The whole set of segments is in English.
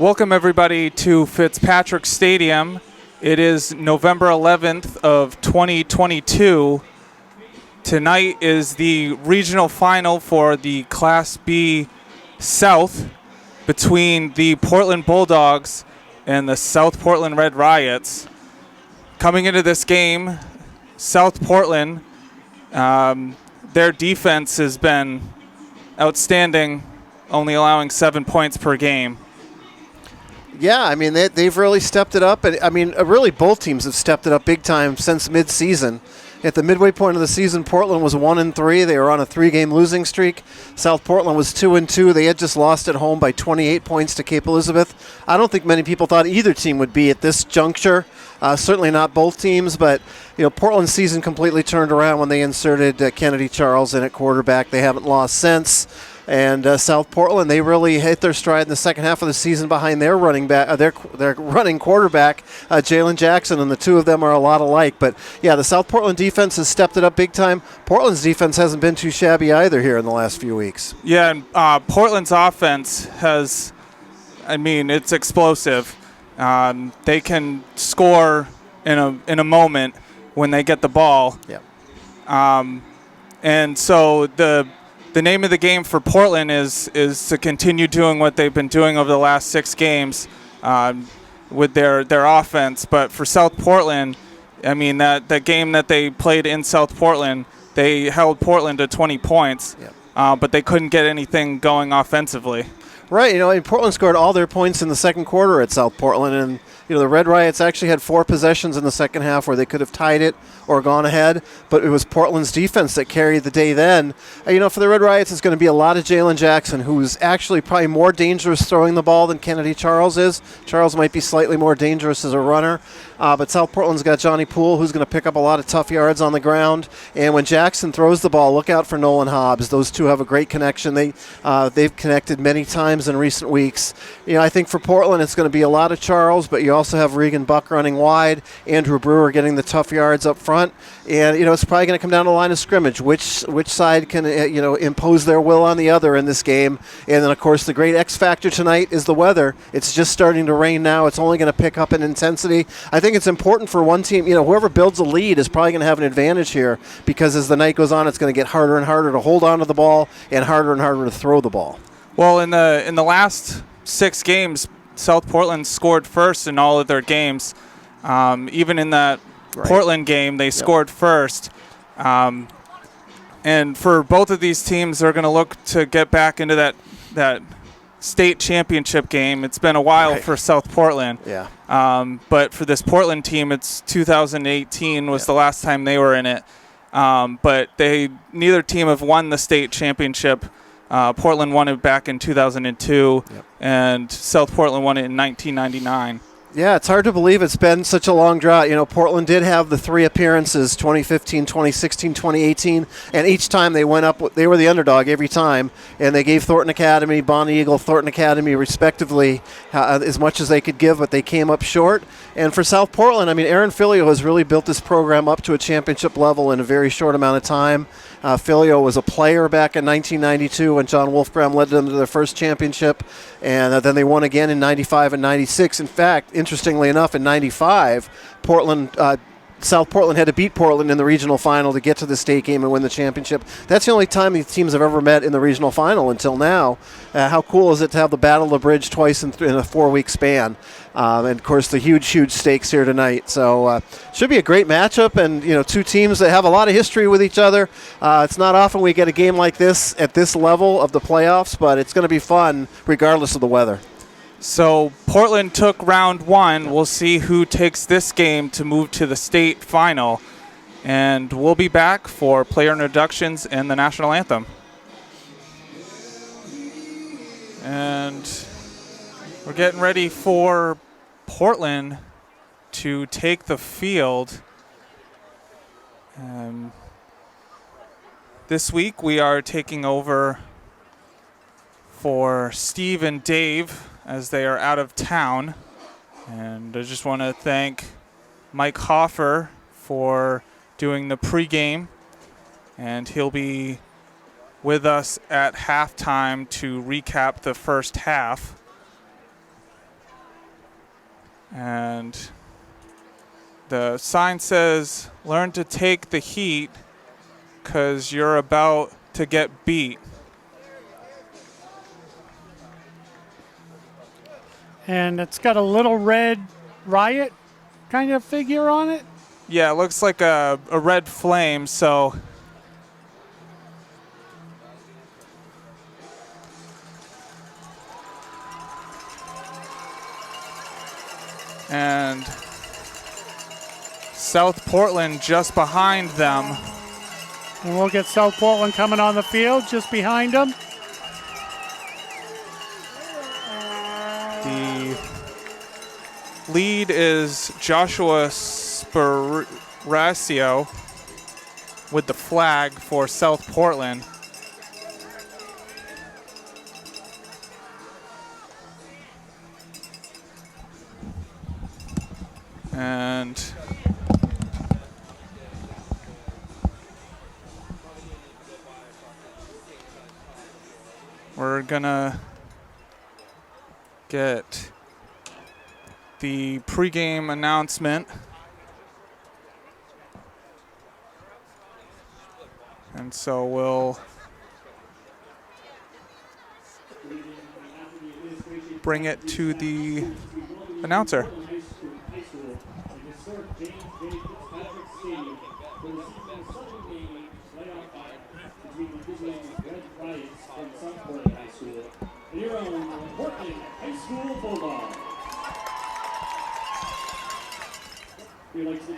Welcome everybody to Fitzpatrick Stadium. It is November 11th of 2022. Tonight is the regional final for the Class B South between the Portland Bulldogs and the South Portland Red Riots. Coming into this game, South Portland, their defense has been outstanding, only allowing 7 points per game. Yeah, I mean, they've really stepped it up. And I mean, really both teams have stepped it up big time since mid-season. At the midway point of the season, Portland was 1-3. They were on a 3-game losing streak. South Portland was 2-2. They had just lost at home by 28 points to Cape Elizabeth. I don't think many people thought either team would be at this juncture. Certainly not both teams, but Portland's season completely turned around when they inserted Kennedy Charles in at quarterback. They haven't lost since. And South Portland, they really hit their stride in the second half of the season behind their running back, their running quarterback, Jalen Jackson, and the two of them are a lot alike. But yeah, the South Portland defense has stepped it up big time. Portland's defense hasn't been too shabby either here in the last few weeks. Yeah, and Portland's offense has, it's explosive. They can score in a moment when they get the ball. Yeah. And so the name of the game for Portland is to continue doing what they've been doing over the last 6 games with their offense. But for South Portland, that game that they played in South Portland, they held Portland to 20 points, but they couldn't get anything going offensively. Right, and Portland scored all their points in the second quarter at South Portland, and the Red Riots actually had 4 possessions in the second half where they could have tied it or gone ahead, but it was Portland's defense that carried the day then. For the Red Riots, it's going to be a lot of Jalen Jackson, who's actually probably more dangerous throwing the ball than Kennedy Charles is. Charles might be slightly more dangerous as a runner, but South Portland's got Johnny Poole, who's going to pick up a lot of tough yards on the ground, and when Jackson throws the ball, look out for Nolan Hobbs. Those two have a great connection. They've connected many times in recent weeks. I think for Portland, it's going to be a lot of Charles, but you also have Regan Buck running wide, Andrew Brewer getting the tough yards up front, and it's probably going to come down to the line of scrimmage. Which side can impose their will on the other in this game? And then of course the great X factor tonight is the weather. It's just starting to rain now. It's only going to pick up in intensity. I think it's important for one team. Whoever builds a lead is probably going to have an advantage here, because as the night goes on, it's going to get harder and harder to hold on to the ball and harder to throw the ball. Well, in the last 6 games, South Portland scored first in all of their games. Even in that Portland game, they scored first. And for both of these teams, they're going to look to get back into that state championship game. It's been a while for South Portland. Yeah. But for this Portland team, it's 2018 was the last time they were in it. But neither team have won the state championship. Portland won it back in 2002, and South Portland won it in 1999. Yeah, it's hard to believe it's been such a long drought. Portland did have the 3 appearances, 2015, 2016, 2018, and each time they went up, they were the underdog every time, and they gave Thornton Academy, Bonnie Eagle, Thornton Academy, respectively, as much as they could give, but they came up short. And for South Portland, Aaron Filio has really built this program up to a championship level in a very short amount of time. Filio was a player back in 1992 when John Wolfgram led them to their first championship, and then they won again in 95 and 96. In fact, interestingly enough, in 95, South Portland had to beat Portland in the regional final to get to the state game and win the championship. That's the only time these teams have ever met in the regional final until now. How cool is it to have the Battle of the Bridge twice in a 4-week span? And, of course, the huge stakes here tonight. So should be a great matchup, and, two teams that have a lot of history with each other. It's not often we get a game like this at this level of the playoffs, but it's going to be fun regardless of the weather. So Portland took round 1. We'll see who takes this game to move to the state final. And we'll be back for player introductions and the national anthem. And we're getting ready for Portland to take the field. This week we are taking over for Steve and Dave as they are out of town. And I just want to thank Mike Hoffer for doing the pregame, and he'll be with us at halftime to recap the first half. And the sign says, "Learn to take the heat, 'cause you're about to get beat." And it's got a little red riot kind of figure on it. Yeah, it looks like a red flame, so. And South Portland just behind them. And we'll get South Portland coming on the field just behind them. The lead is Joshua Sparacio with the flag for South Portland. And we're gonna get the pregame announcement. And so we'll bring it to the announcer. Your own Portland High School Bulldog. We'd like to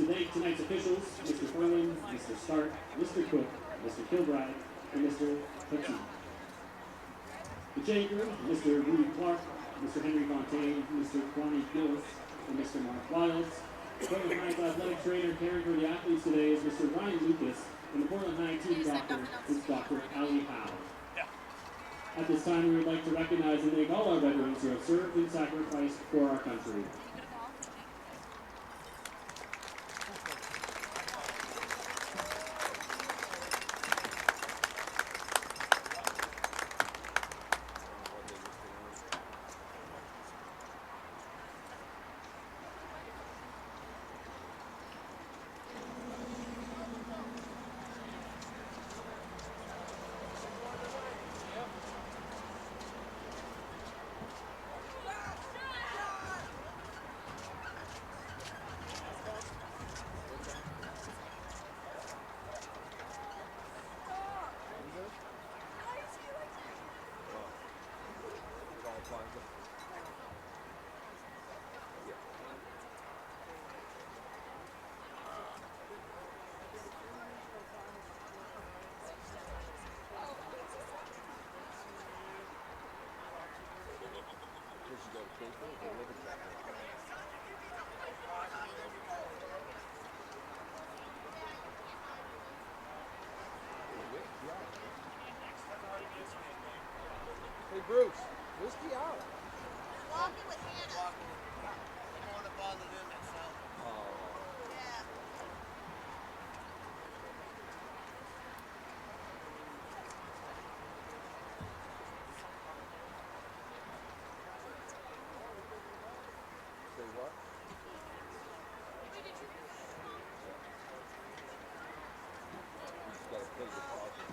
thank tonight's officials, Mr. Ferlin, Mr. Stark, Mr. Cook, Mr. Kilbride, and Mr. Petit. The J Group, Mr. Rudy Clark, Mr. Henry Fontaine, Mr. Kwame Gillis, and Mr. Mark Wilds. Portland High's athletic trainer caring for the athletes today is Mr. Ryan Lucas, and the Portland High team doctor is Dr. Ali Howe. At this time, we would like to recognize and thank all our veterans who have served and sacrificed for our country. Hey Bruce, whiskey out. Walking with Hannah. I don't want to bother them myself. Yeah. Say what? We just gotta play the project.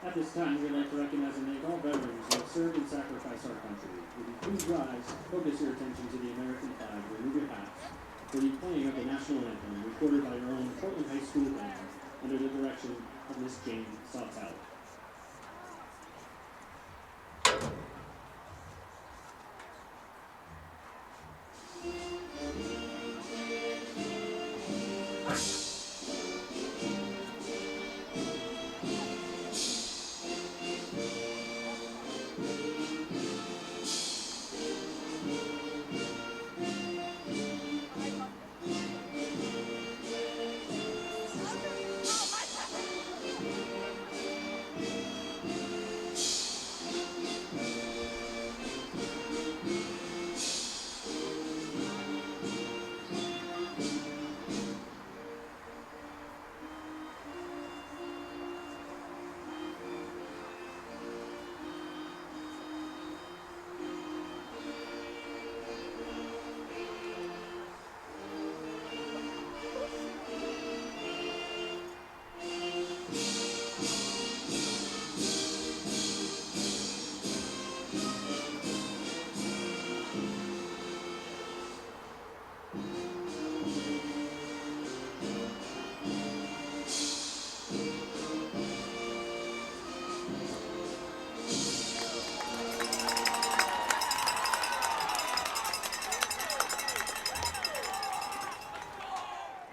At this time, we'd like to recognize and thank all veterans who have served and sacrificed our country. Would you please rise, focus your attention to the American flag, remove your hats, for the playing of the national anthem, recorded by your own Portland High School band, under the direction of Miss Jane Sawtell.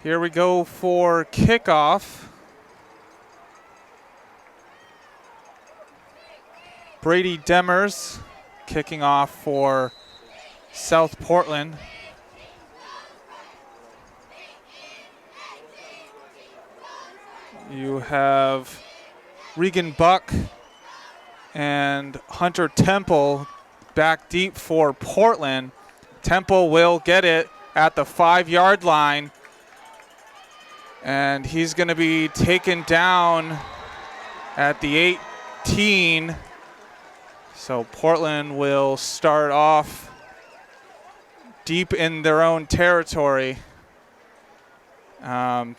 Here we go for kickoff. Brady Demers kicking off for South Portland. You have Regan Buck and Hunter Temple back deep for Portland. Temple will get it at the 5-yard line, and he's going to be taken down at the 18. So Portland will start off deep in their own territory. As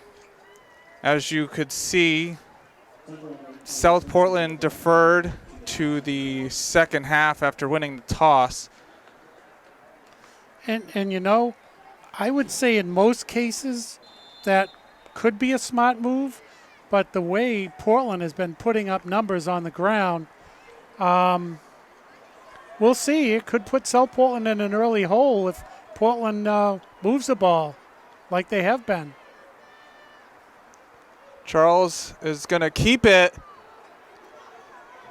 you could see, South Portland deferred to the second half after winning the toss. And you know, I would say in most cases that could be a smart move, but the way Portland has been putting up numbers on the ground, we'll see. It could put South Portland in an early hole if Portland moves the ball like they have been. Charles is going to keep it,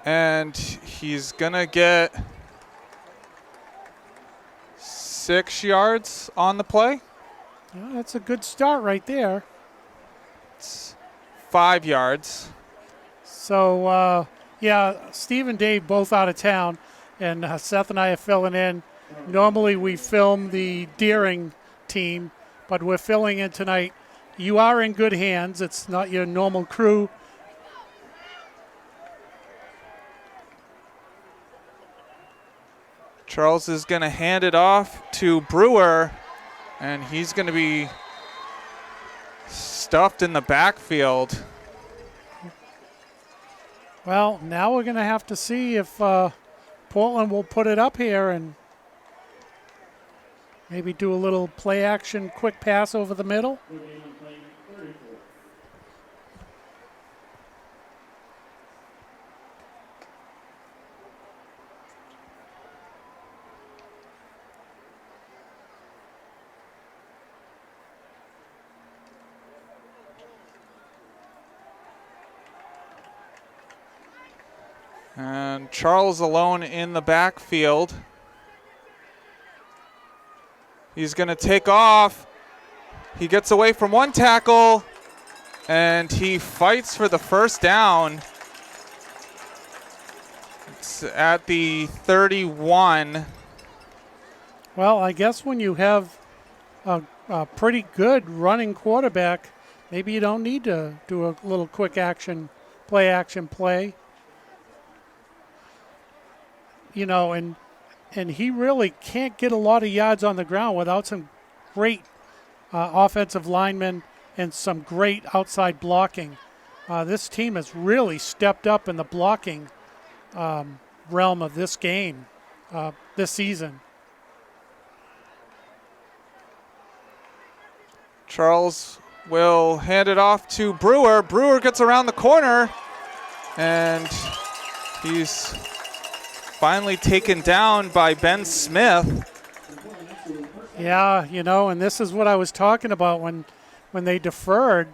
and he's going to get 6 yards on the play. Yeah, that's a good start right there. It's 5 yards. So, yeah, Steve and Dave both out of town, and Seth and I are filling in. Normally we film the Deering team, but we're filling in tonight. You are in good hands. It's not your normal crew. Charles is going to hand it off to Brewer, and he's going to be stuffed in the backfield. Well, now we're going to have to see if Portland will put it up here and maybe do a little play action, quick pass over the middle. And Charles alone in the backfield. He's going to take off. He gets away from one tackle, and he fights for the first down. It's at the 31. Well, I guess when you have a pretty good running quarterback, maybe you don't need to do a little quick action play. You know, and he really can't get a lot of yards on the ground without some great offensive linemen and some great outside blocking. This team has really stepped up in the blocking realm of this game this season. Charles will hand it off to Brewer. Brewer gets around the corner, and he's finally taken down by Ben Smith. Yeah, you know, and this is what I was talking about when they deferred.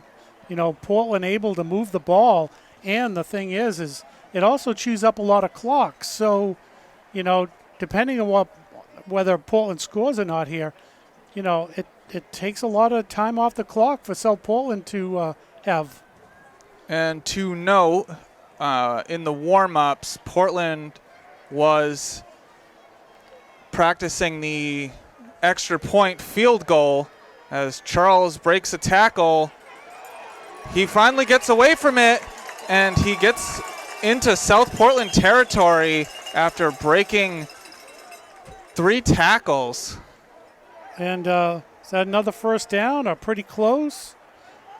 You know, Portland able to move the ball, and the thing is it also chews up a lot of clock. So, you know, depending on whether Portland scores or not here, you know, it takes a lot of time off the clock for South Portland to have. And to note, in the warm-ups, Portland was practicing the extra point field goal as Charles breaks a tackle. He finally gets away from it, and he gets into South Portland territory after breaking 3 tackles. And is that another first down or pretty close?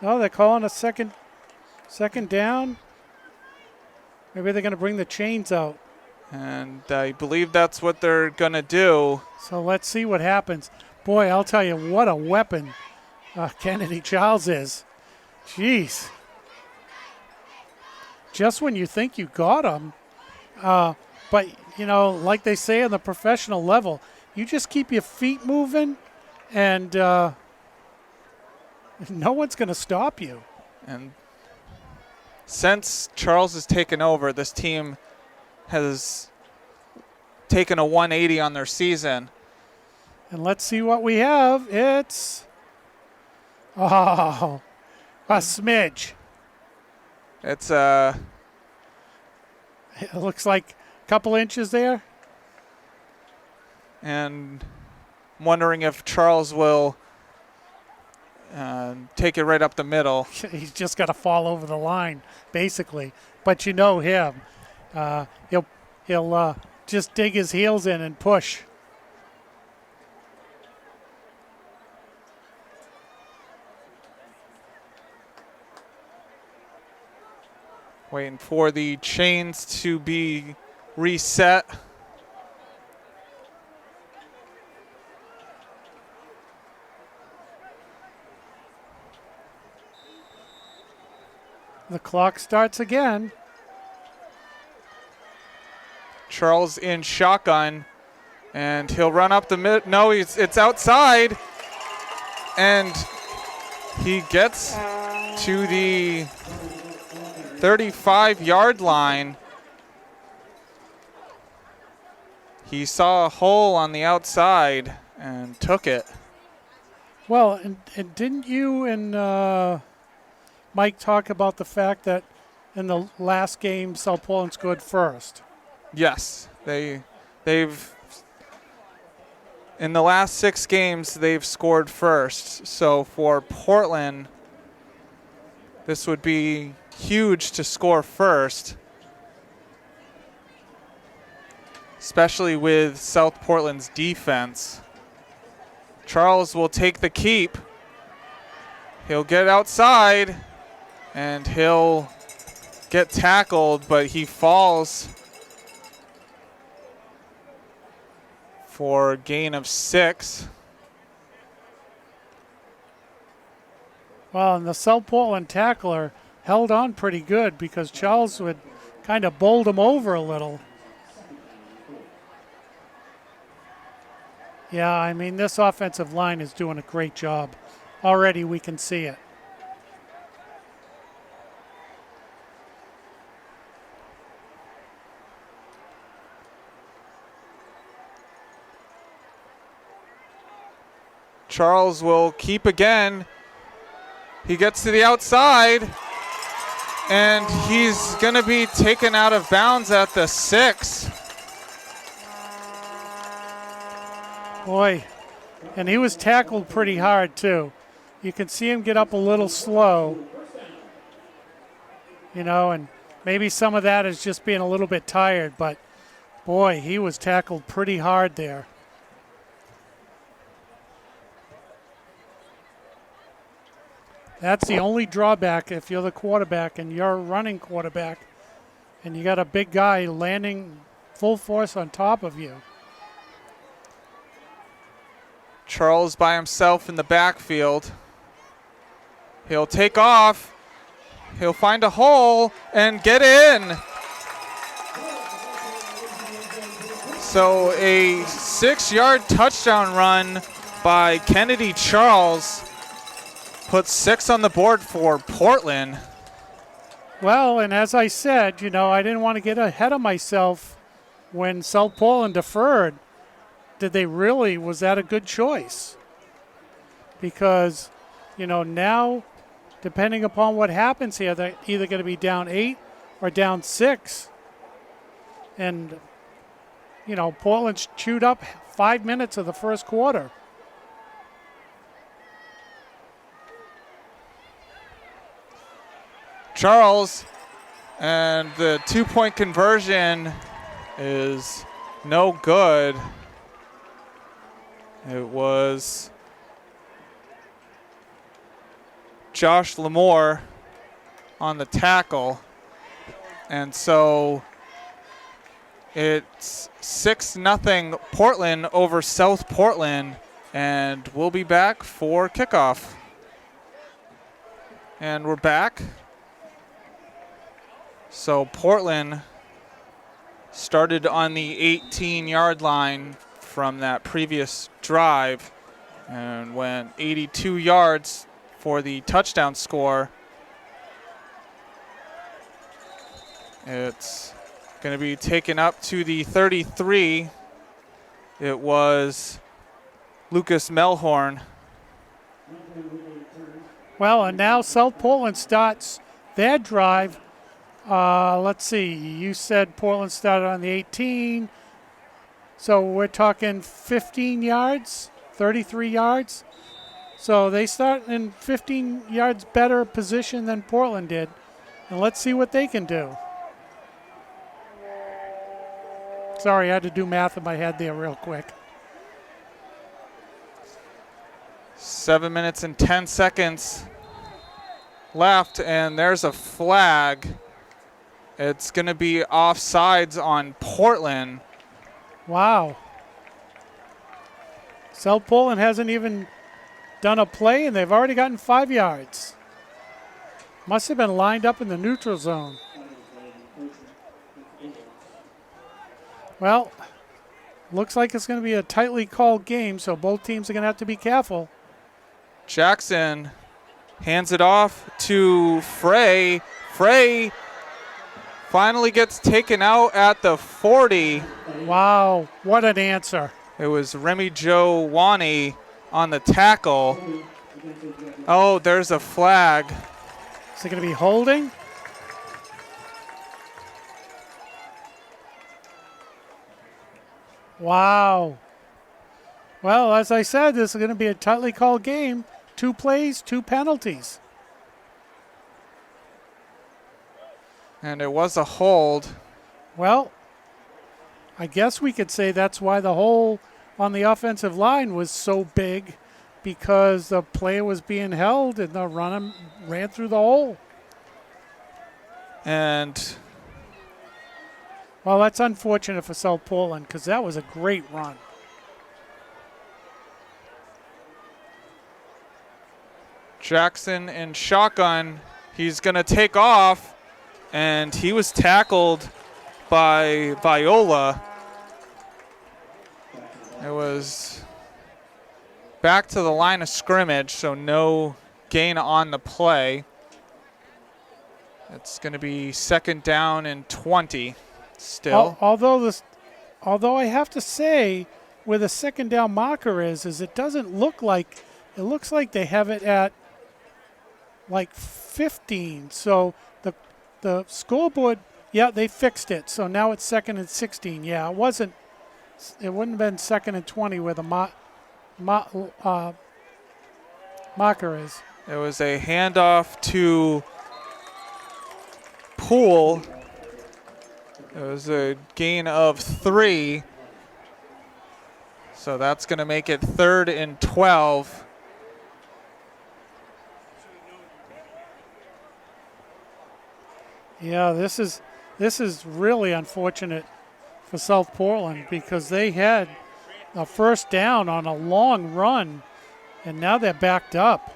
No, they're calling a second down. Maybe they're going to bring the chains out. And I believe that's what they're going to do. So let's see what happens. Boy, I'll tell you what a weapon Kennedy Childs is. Jeez. Just when you think you got him. But, you know, like they say on the professional level, you just keep your feet moving and No one's going to stop you. And since Charles has taken over, this team has taken a 180 on their season. And let's see what we have. It's, a smidge. It's It looks like a couple inches there. and I'm wondering if Charles will take it right up the middle. He's just got to fall over the line, basically. But you know him. He'll just dig his heels in and push. Waiting for the chains to be reset. The clock starts again. Charles in shotgun, and he'll run up the mid. No, it's outside, and he gets to the 35-yard line. He saw a hole on the outside and took it. Well, and didn't you and Mike talk about the fact that in the last game, South Portland scored first? Yes, they've in the last 6 games they've scored first. So for Portland, this would be huge to score first, especially with South Portland's defense. Charles will take the keep. He'll get outside, and he'll get tackled, but he falls for a gain of 6. Well, and the South Portland tackler held on pretty good because Charles would kind of bowled him over a little. Yeah, I mean, this offensive line is doing a great job. Already we can see it. Charles will keep again. He gets to the outside, and he's going to be taken out of bounds at the 6. Boy, and he was tackled pretty hard too. You can see him get up a little slow, and maybe some of that is just being a little bit tired, but boy, he was tackled pretty hard there. That's the only drawback if you're the quarterback and you're a running quarterback and you got a big guy landing full force on top of you. Charles by himself in the backfield. He'll take off. He'll find a hole and get in. So a 6-yard touchdown run by Kennedy Charles puts 6 on the board for Portland. Well, and as I said, I didn't want to get ahead of myself when South Portland deferred. Was that a good choice? Because, now, depending upon what happens here, they're either going to be down 8 or down 6. And, Portland's chewed up 5 minutes of the first quarter. Charles, and the 2-point conversion is no good. It was Josh Lamore on the tackle. And so it's 6-0 Portland over South Portland, and we'll be back for kickoff. And we're back. So Portland started on the 18-yard line from that previous drive and went 82 yards for the touchdown score. It's going to be taken up to the 33. It was Lucas Melhorn. Well, and now South Portland starts their drive. Let's see. You said Portland started on the 18. So we're talking 15 yards, 33 yards. So they start in 15 yards better position than Portland did. And let's see what they can do. Sorry, I had to do math in my head there real quick. 7 minutes and 10 seconds left, and there's a flag. It's going to be offsides on Portland. Wow. South Portland hasn't even done a play, and they've already gotten 5 yards. Must have been lined up in the neutral zone. Well, looks like it's going to be a tightly called game, so both teams are going to have to be careful. Jackson hands it off to Frey. Frey finally gets taken out at the 40. Wow, what an answer. It was Remy Joe Wani on the tackle. Oh, there's a flag. Is it going to be holding? Wow. Well, as I said, this is going to be a tightly called game. 2 plays, 2 penalties. And it was a hold. Well, I guess we could say that's why the hole on the offensive line was so big, because the player was being held and the runner ran through the hole. And well, that's unfortunate for South Portland, because that was a great run. Jackson in shotgun. He's going to take off, and he was tackled by Viola. It was back to the line of scrimmage, so no gain on the play. It's going to be 2nd down and 20 still. Although I have to say, where the 2nd down marker is it doesn't look like, it looks like they have it at like 15. So the scoreboard, yeah, they fixed it. So now it's 2nd and 16. Yeah, it wouldn't have been 2nd and 20 where the marker is. It was a handoff to Poole. It was a gain of 3. So that's going to make it 3rd and 12. Yeah, this is really unfortunate for South Portland, because they had a 1st down on a long run, and now they're backed up.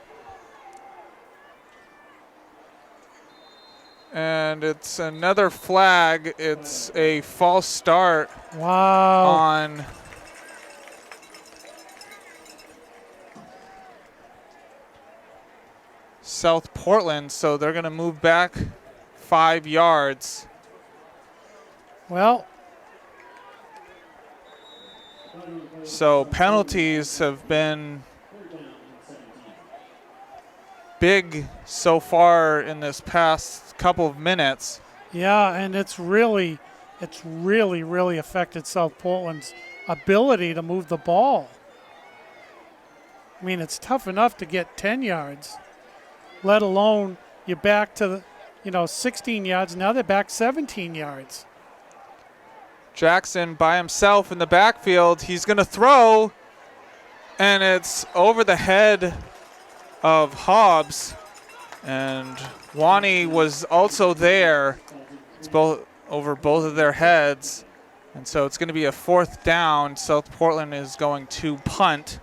And it's another flag. It's a false start Wow. on South Portland, so they're going to move back 5 yards. Well, so penalties have been big so far in this past couple of minutes. yeah, and it's really affected South Portland's ability to move the ball. I mean, it's tough enough to get 10 yards, let alone you're back to 16 yards. Now they're back 17 yards. Jackson by himself in the backfield. He's going to throw, and it's over the head of Hobbs. And Wani was also there. It's over both of their heads. And so it's going to be a 4th down. South Portland is going to punt.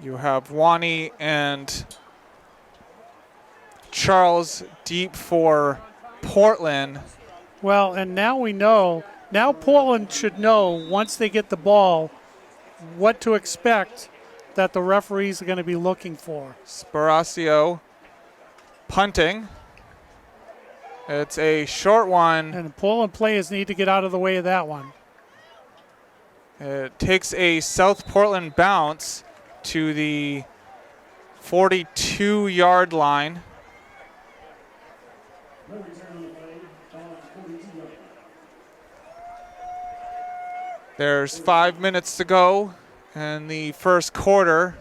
You have Wani and Charles deep for Portland. Well, and now we know, now Portland should know once they get the ball, what to expect that the referees are going to be looking for. Sparacio punting. It's a short one. And Portland players need to get out of the way of that one. It takes a South Portland bounce to the 42-yard line. No return on the play. Ball at the 42-yard line. There's 5 minutes to go in the first quarter.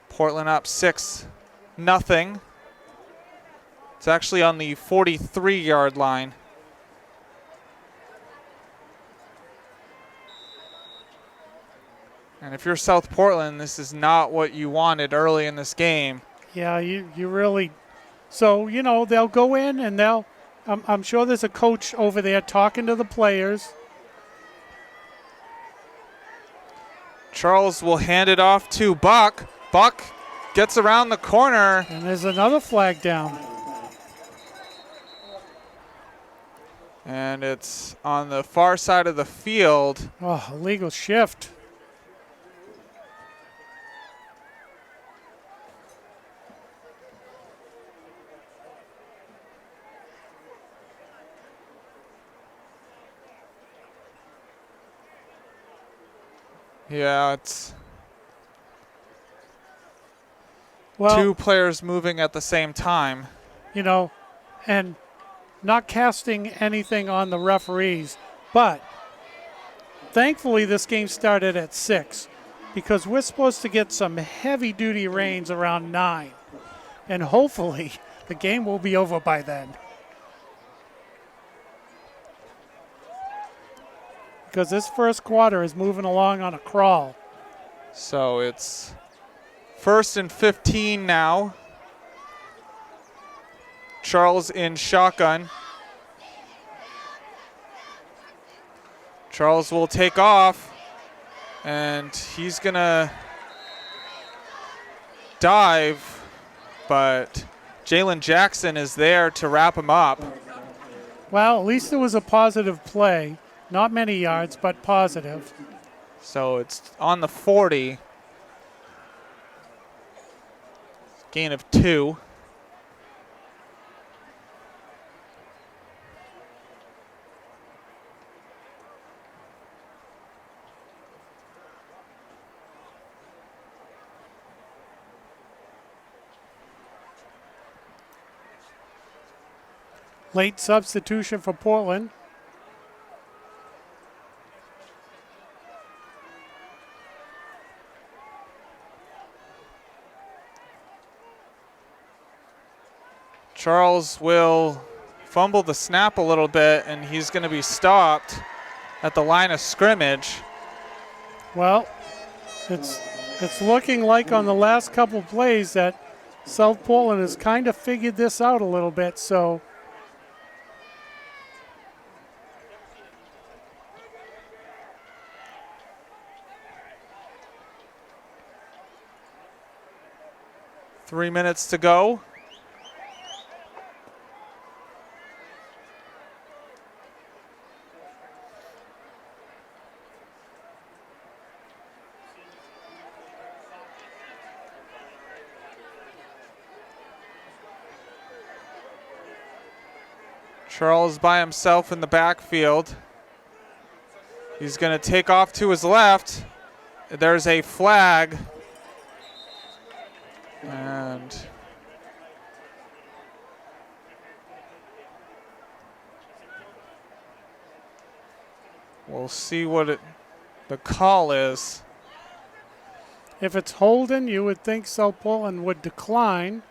Portland up 6-0. It's actually on the 43-yard line. And if you're South Portland, this is not what you wanted early in this game. Yeah, you really. So, you know, they'll go in and I'm sure there's a coach over there talking to the players. Charles will hand it off to Buck. Buck gets around the corner. And there's another flag down. And it's on the far side of the field. Oh, illegal shift. Yeah, it's Well, two players moving at the same time. you know, and not casting anything on the referees, but thankfully this game started at 6 because we're supposed to get some heavy-duty rains around 9, and hopefully the game will be over by then. Because this first quarter is moving along on a crawl. So it's 1st and 15 now. Charles in shotgun. Charles will take off, and he's going to dive, but Jalen Jackson is there to wrap him up. Well, at least it was a positive play. Not many yards, but positive. So it's on the 40. Gain of 2. Late substitution for Portland. Charles will fumble the snap a little bit, and he's going to be stopped at the line of scrimmage. Well, it's looking like on the last couple plays that South Portland has kind of figured this out a little bit. So Three minutes to go. Charles by himself in the backfield. He's going to take off to his left. There's a flag. And we'll see what the call is. if it's holding, you would think South Portland would decline.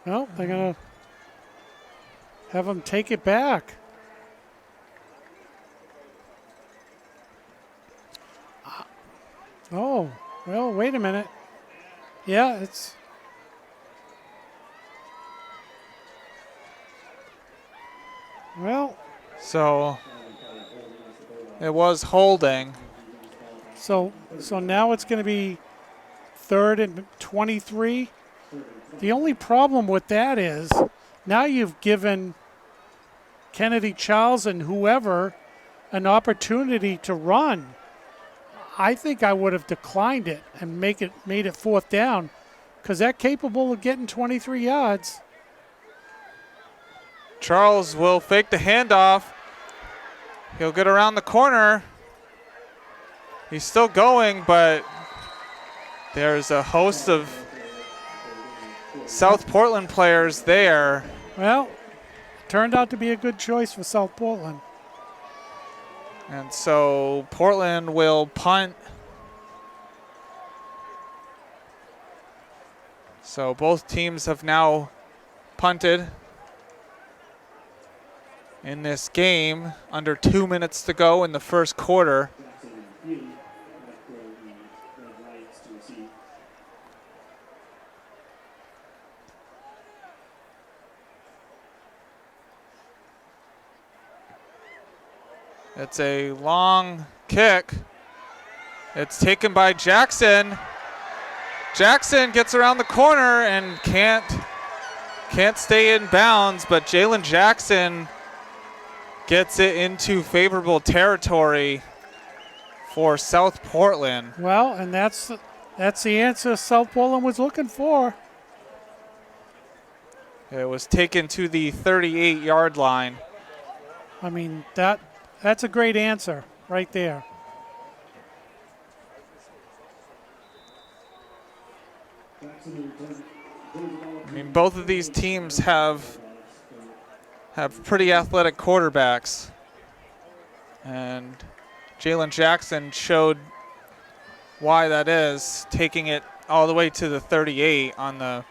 Well, they're going to have them take it back. Oh, well, wait a minute. Yeah, it's. Well, So it was holding. so now it's going to be 3rd and 23. The only problem with that is now you've given Kennedy Charles and whoever an opportunity to run. I think I would have declined it and made it 4th down, because they're capable of getting 23 yards. Charles will fake the handoff. He'll get around the corner. He's still going, but there's a host of South Portland players there. Well, turned out to be a good choice for South Portland. And so Portland will punt. So both teams have now punted in this game. Under 2 minutes to go in the first quarter. It's a long kick. It's taken by Jackson. Jackson gets around the corner and can't stay in bounds, but Jalen Jackson gets it into favorable territory for South Portland. Well, and that's the answer South Portland was looking for. It was taken to the 38-yard line. I mean, that's a great answer right there. I mean, both of these teams have pretty athletic quarterbacks. And Jalen Jackson showed why that is, taking it all the way to the 38 on the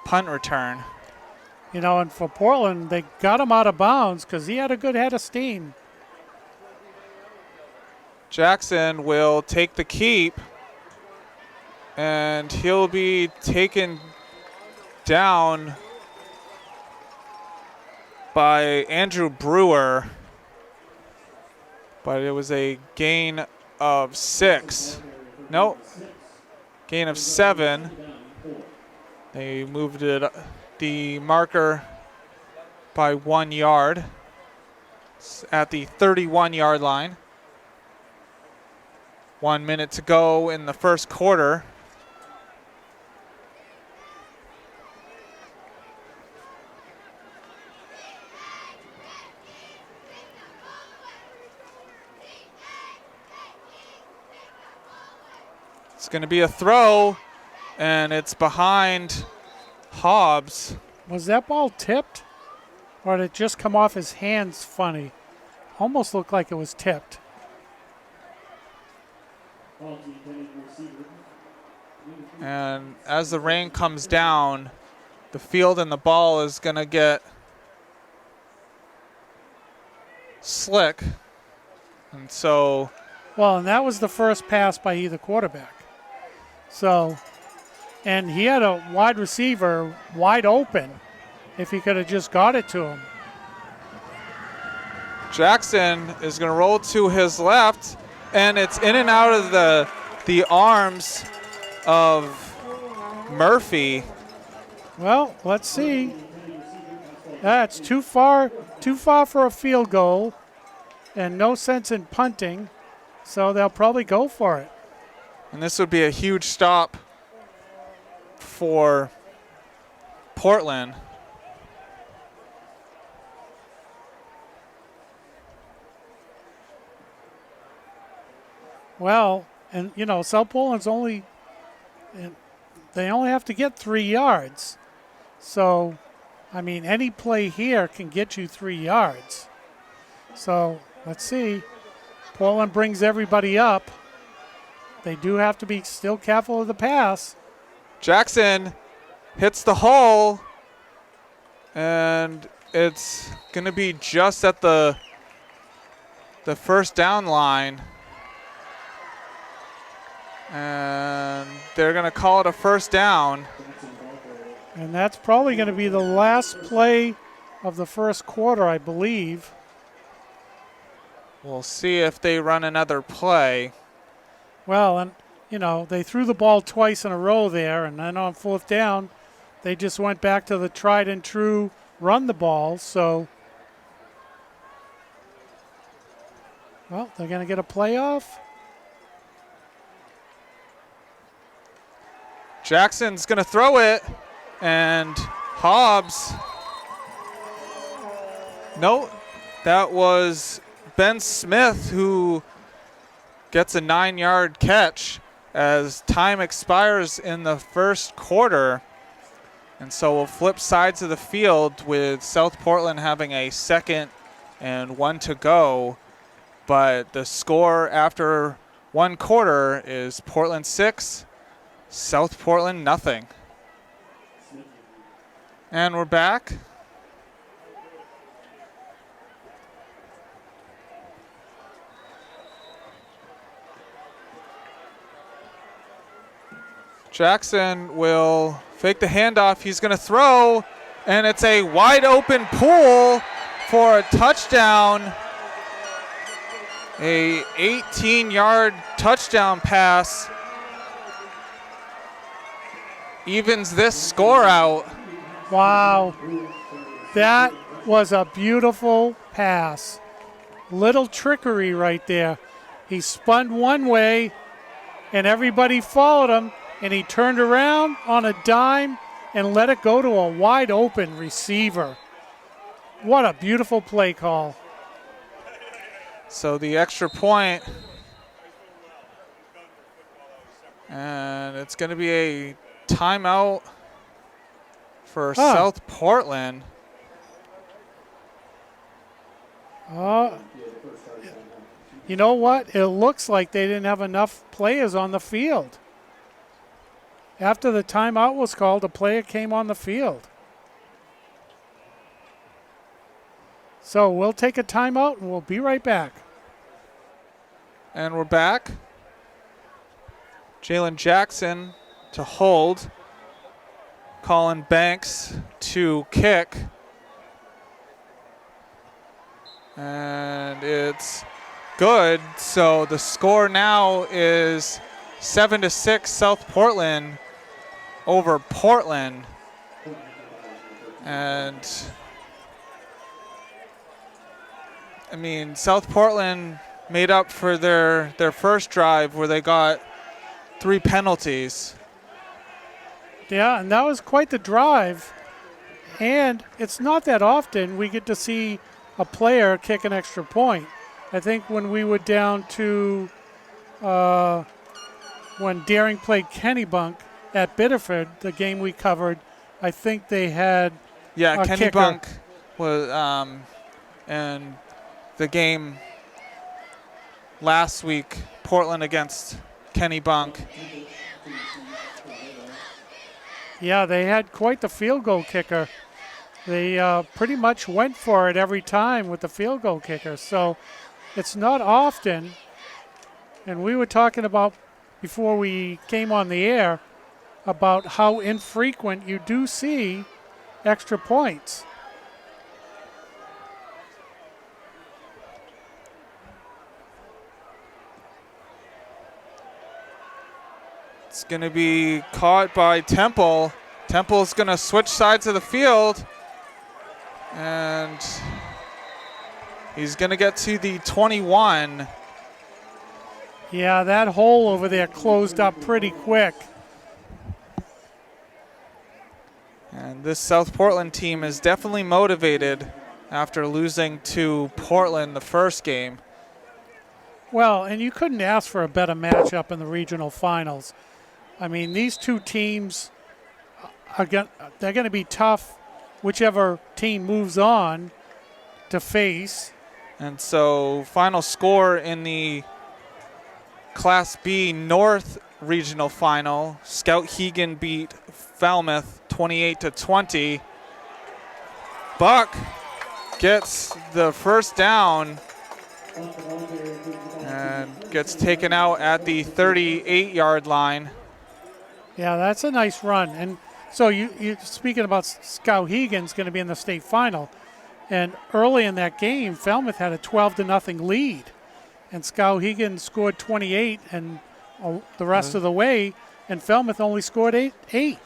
punt return. You know, and for Portland, they got him out of bounds because he had a good head of steam. Jackson will take the keep, and he'll be taken down by Andrew Brewer, but it was a gain of 6. Nope, gain of 7. They moved the marker by 1 yard. It's at the 31-yard line. 1 minute to go in the first quarter. It's going to be a throw, and it's behind Hobbs. Was that ball tipped, or did it just come off his hands funny? Almost looked like it was tipped. And as the rain comes down, the field and the ball is going to get slick. And so... Well, and that was the first pass by either quarterback. So, and he had a wide receiver wide open if he could have just got it to him. Jackson is going to roll to his left, and it's in and out of the arms of Murphy. Well, let's see. That's too far for a field goal, and no sense in punting, so they'll probably go for it. And this would be a huge stop for Portland. Well, and you know, South Portland's they only have to get 3 yards. So, I mean, any play here can get you 3 yards. So, let's see. Portland brings everybody up. They do have to be still careful of the pass. Jackson hits the hole, and it's going to be just at the first down line. And they're going to call it a first down. And that's probably going to be the last play of the first quarter, I believe. We'll see if they run another play. Well, and you know, they threw the ball twice in a row there, and then on fourth down, they just went back to the tried and true run the ball. So, well, they're going to get a playoff. Jackson's going to throw it, and Hobbs. No, that was Ben Smith who gets a 9-yard catch as time expires in the first quarter. And so we'll flip sides of the field with South Portland having a 2nd and 1 to go. But the score after 1 quarter is Portland 6, South Portland nothing. And we're back. Jackson will fake the handoff. He's going to throw, and it's a wide open pool for a touchdown. A 18-yard touchdown pass evens this score out. Wow. That was a beautiful pass. Little trickery right there. He spun one way, and everybody followed him, and he turned around on a dime and let it go to a wide open receiver. What a beautiful play call. So the extra point, and it's going to be a timeout for South Portland. You know what? It looks like they didn't have enough players on the field. After the timeout was called, a player came on the field. So we'll take a timeout and we'll be right back. And we're back. Jalen Jackson to hold. Colin Banks to kick. And it's good. So the score now is 7-6 South Portland over Portland. And I mean, South Portland made up for their first drive where they got 3 penalties. Yeah, and that was quite the drive. And it's not that often we get to see a player kick an extra point. I think when we were down to when Daring played Kennebunk at Biddeford, the game we covered, I think they had a Kennebunk kicker. was and the game last week, Portland against Kennebunk. Yeah, they had quite the field goal kicker. They pretty much went for it every time with the field goal kicker. So it's not often. And we were talking about, before we came on the air, about how infrequent you do see extra points. It's going to be caught by Temple. Temple's going to switch sides of the field. And he's going to get to the 21. Yeah, that hole over there closed up pretty quick. And this South Portland team is definitely motivated after losing to Portland the first game. Well, and you couldn't ask for a better matchup in the regional finals. I mean, these two teams they're going to be tough, whichever team moves on to face. And so final score in the Class B North Regional Final, Scout Hegan beat Falmouth 28-20. Buck gets the first down and gets taken out at the 38-yard line. Yeah, that's a nice run. And so you speaking about Scout Hegan's going to be in the state final. And early in that game, Falmouth had a 12-0 lead. And Scout Hegan scored 28 and the rest of the way, and Falmouth only scored eight.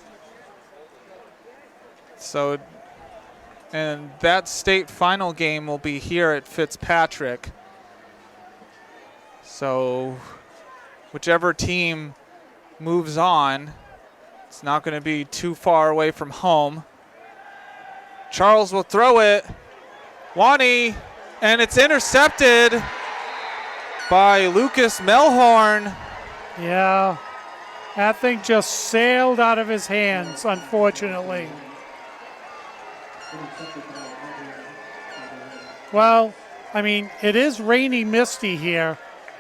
So, and that state final game will be here at Fitzpatrick. So, whichever team moves on, it's not going to be too far away from home. Charles will throw it. Wani, and it's intercepted by Lucas Melhorn. Yeah, that thing just sailed out of his hands, unfortunately. Well, I mean, it is rainy, misty here,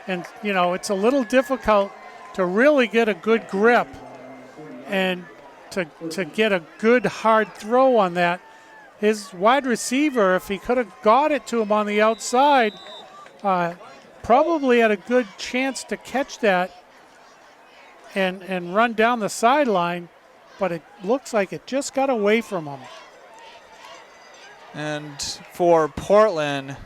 and, you know, it's a little difficult to really get a good grip and to get a good hard throw on that. His wide receiver, if he could have got it to him on the outside, probably had a good chance to catch that and run down the sideline, but it looks like it just got away from him. And for Portland,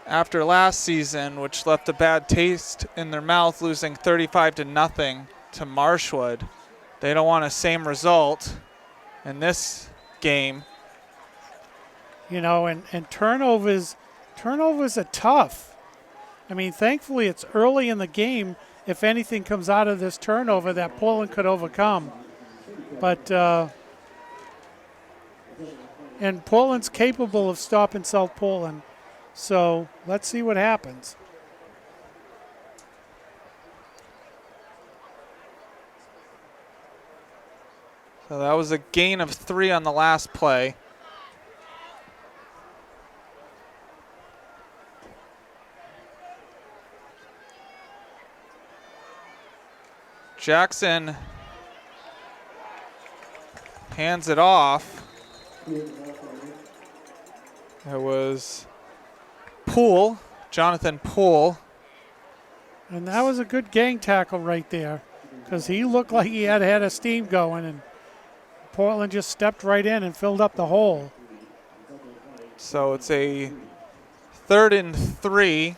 after last season, which left a bad taste in their mouth, losing 35-0 to Marshwood, they don't want a same result in this game. You know, and turnovers are tough. I mean, thankfully it's early in the game. If anything comes out of this turnover that Portland could overcome. But, and Portland's capable of stopping South Portland. So let's see what happens. So that was a gain of 3 on the last play. Jackson hands it off. It was Poole, Jonathan Poole. And that was a good gang tackle right there, because he looked like he had a steam going, and Portland just stepped right in and filled up the hole. So it's a 3rd and 3.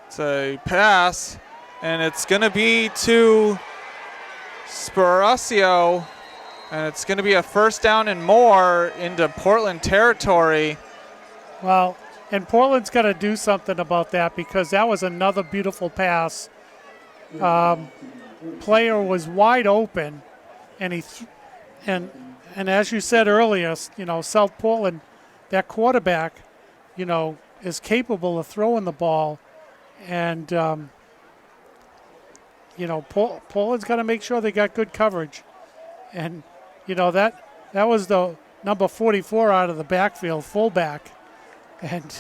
It's a pass, and it's going to be to Sparacio, and it's going to be a 1st down and more into Portland territory. Well, and Portland's got to do something about that, because that was another beautiful pass. Player was wide open, and and as you said earlier, you know, South Portland, that quarterback, you know, is capable of throwing the ball. And, you know, Portland's got to make sure they got good coverage. And, you know, that was the number 44 out of the backfield, fullback. And,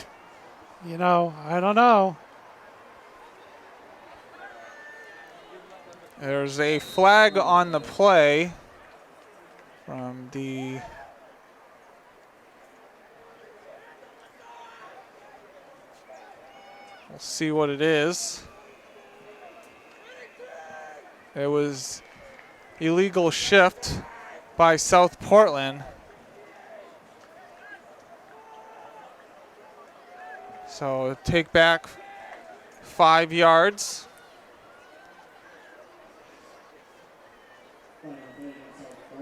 you know, I don't know. There's a flag on the play from the we'll see what it is. It was illegal shift by South Portland. So take back 5 yards.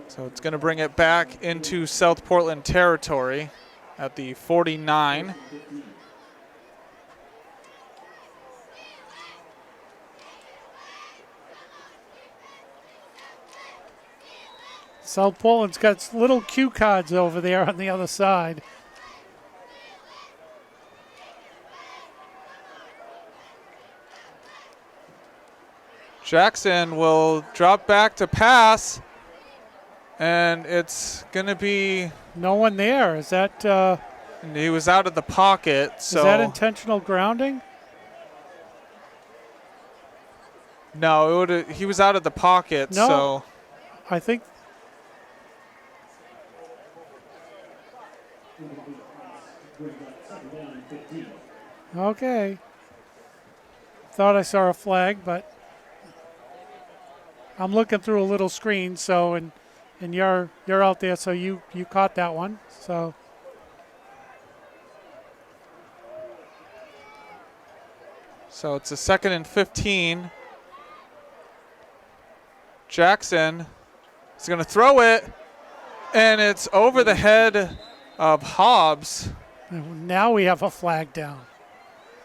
So it's going to bring it back into South Portland territory at the 49. South Portland's got little cue cards over there on the other side. Jackson will drop back to pass, and it's going to be... No one there. Is that... he was out of the pocket, so... Is that intentional grounding? No, he was out of the pocket, No, so... I think... Okay. thought I saw a flag, but I'm looking through a little screen. So and you're out there, so you caught that one. So it's a 2nd and 15. Jackson is going to throw it, and it's over the head of Hobbs. now we have a flag down.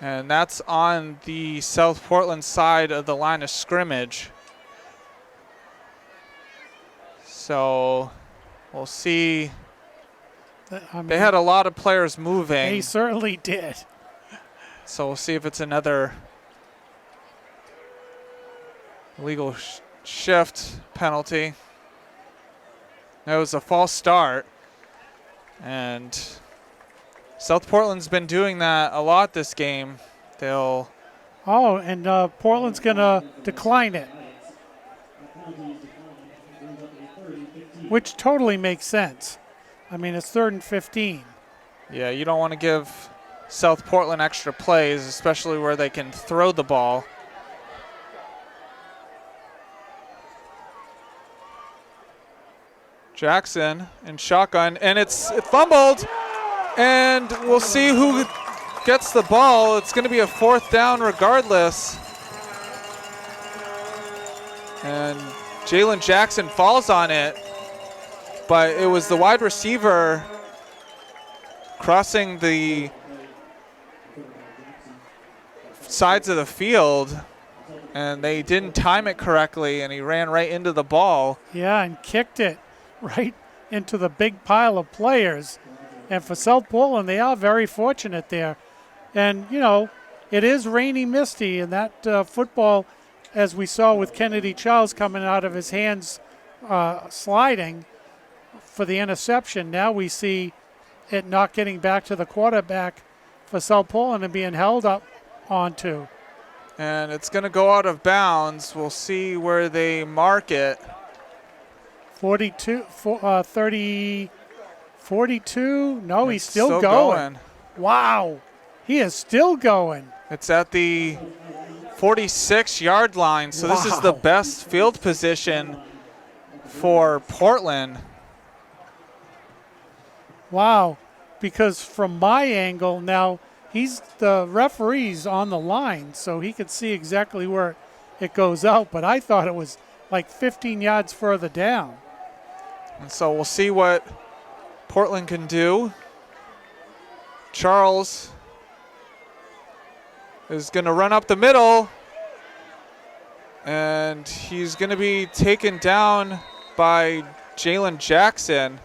And that's on the South Portland side of the line of scrimmage. So we'll see. I mean, They had a lot of players moving. They certainly did. So we'll see if it's another illegal shift penalty. That was a false start. And South Portland's been doing that a lot this game. They'll. Oh, and Portland's going to decline it, which totally makes sense. I mean, it's 3rd and 15. Yeah, you don't want to give South Portland extra plays, especially where they can throw the ball. Jackson in shotgun, and it's fumbled, and we'll see who gets the ball. It's going to be a 4th down regardless. And Jalen Jackson falls on it, but it was the wide receiver crossing the sides of the field, and they didn't time it correctly, and he ran right into the ball. Yeah, and kicked it right into the big pile of players. And for South Portland, they are very fortunate there. And, you know, it is rainy, misty, and that football, as we saw with Kennedy Charles coming out of his hands sliding for the interception, now we see it not getting back to the quarterback for South Portland and being held up onto. And it's going to go out of bounds. We'll see where they mark it. 30, 42. No, he's still going. Wow. He is still going. It's at the 46-yard line. So this is the best field position for Portland. Wow. Because from my angle now, the referee's on the line, so he could see exactly where it goes out. But I thought it was like 15 yards further down. And so we'll see what Portland can do. Charles is going to run up the middle, and he's going to be taken down by Jalen Jackson.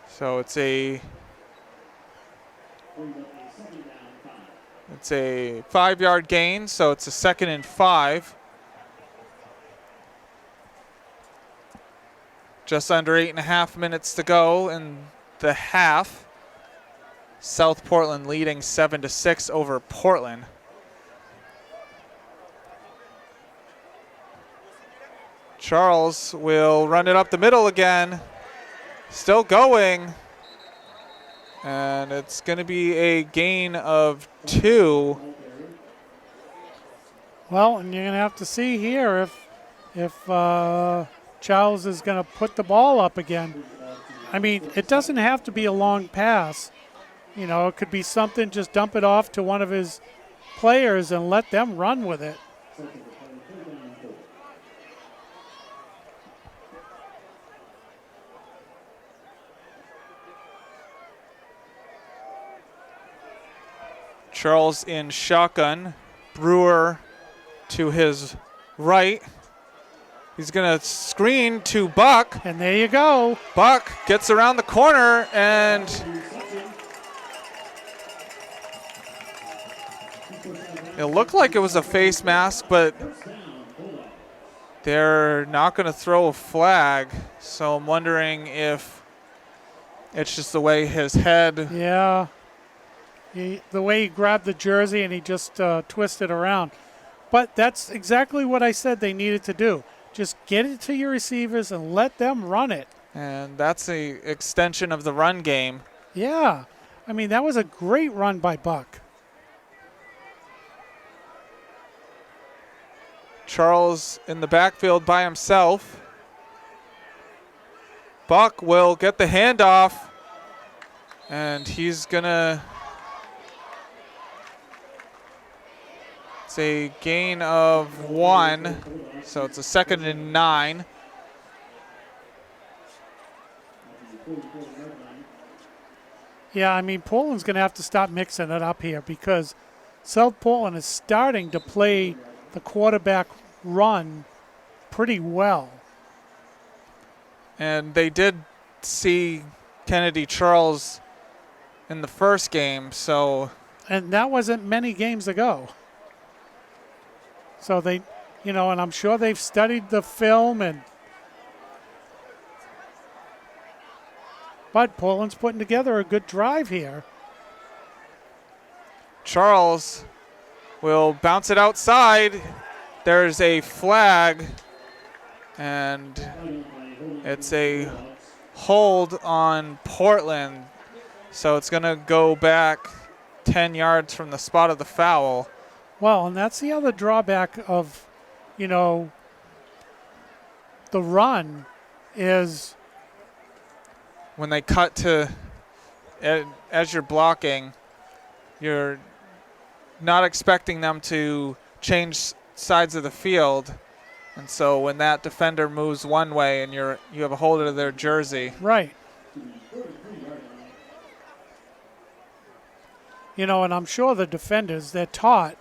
So it's a 5-yard gain, so it's a 2nd and 5. Just under 8.5 minutes to go in the half. South Portland leading 7-6 over Portland. Charles will run it up the middle again. Still going. And it's going to be a gain of 2. Well, and you're going to have to see here if Charles is going to put the ball up again. I mean, it doesn't have to be a long pass. You know, it could be something, just dump it off to one of his players and let them run with it. Charles in shotgun. Brewer to his right. He's going to screen to Buck. And there you go. Buck gets around the corner, and it looked like it was a face mask, but they're not going to throw a flag. So I'm wondering if it's just the way his head. Yeah. The way he grabbed the jersey and he just twisted around. But that's exactly what I said they needed to do. Just get it to your receivers and let them run it. And that's the extension of the run game. Yeah. I mean, that was a great run by Buck. Charles in the backfield by himself. Buck will get the handoff, and he's gonna. It's a gain of 1, so it's a 2nd and 9. Yeah, I mean, Portland's going to have to stop mixing it up here because South Portland is starting to play the quarterback run pretty well. And they did see Kennedy Charles in the first game, so. And that wasn't many games ago. So they, and I'm sure they've studied the film but Portland's putting together a good drive here. Charles will bounce it outside. There's a flag, and it's a hold on Portland. So it's going to go back 10 yards from the spot of the foul. Well, and that's the other drawback of, the run is when they cut to, as you're blocking, you're not expecting them to change sides of the field. And so when that defender moves one way and you have a hold of their jersey. Right. And I'm sure the defenders, they're taught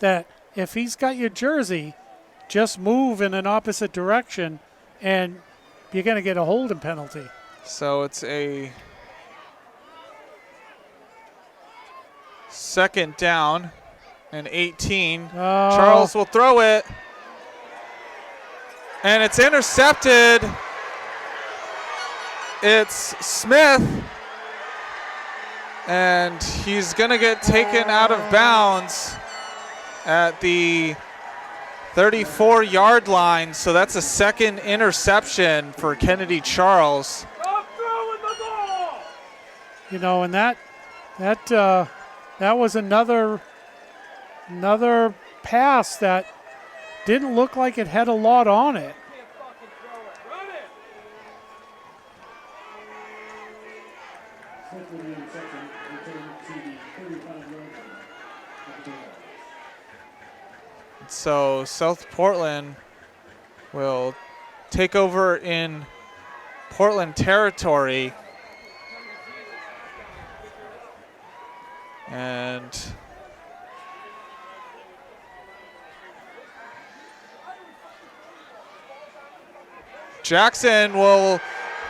that if he's got your jersey, just move in an opposite direction and you're going to get a holding penalty. So it's a 2nd down and 18. Oh. Charles will throw it. And it's intercepted. It's Smith. And he's going to get taken out of bounds at the 34-yard line. So that's a 2nd interception for Kennedy Charles. And that was another pass that didn't look like it had a lot on it. So South Portland will take over in Portland territory. And Jackson will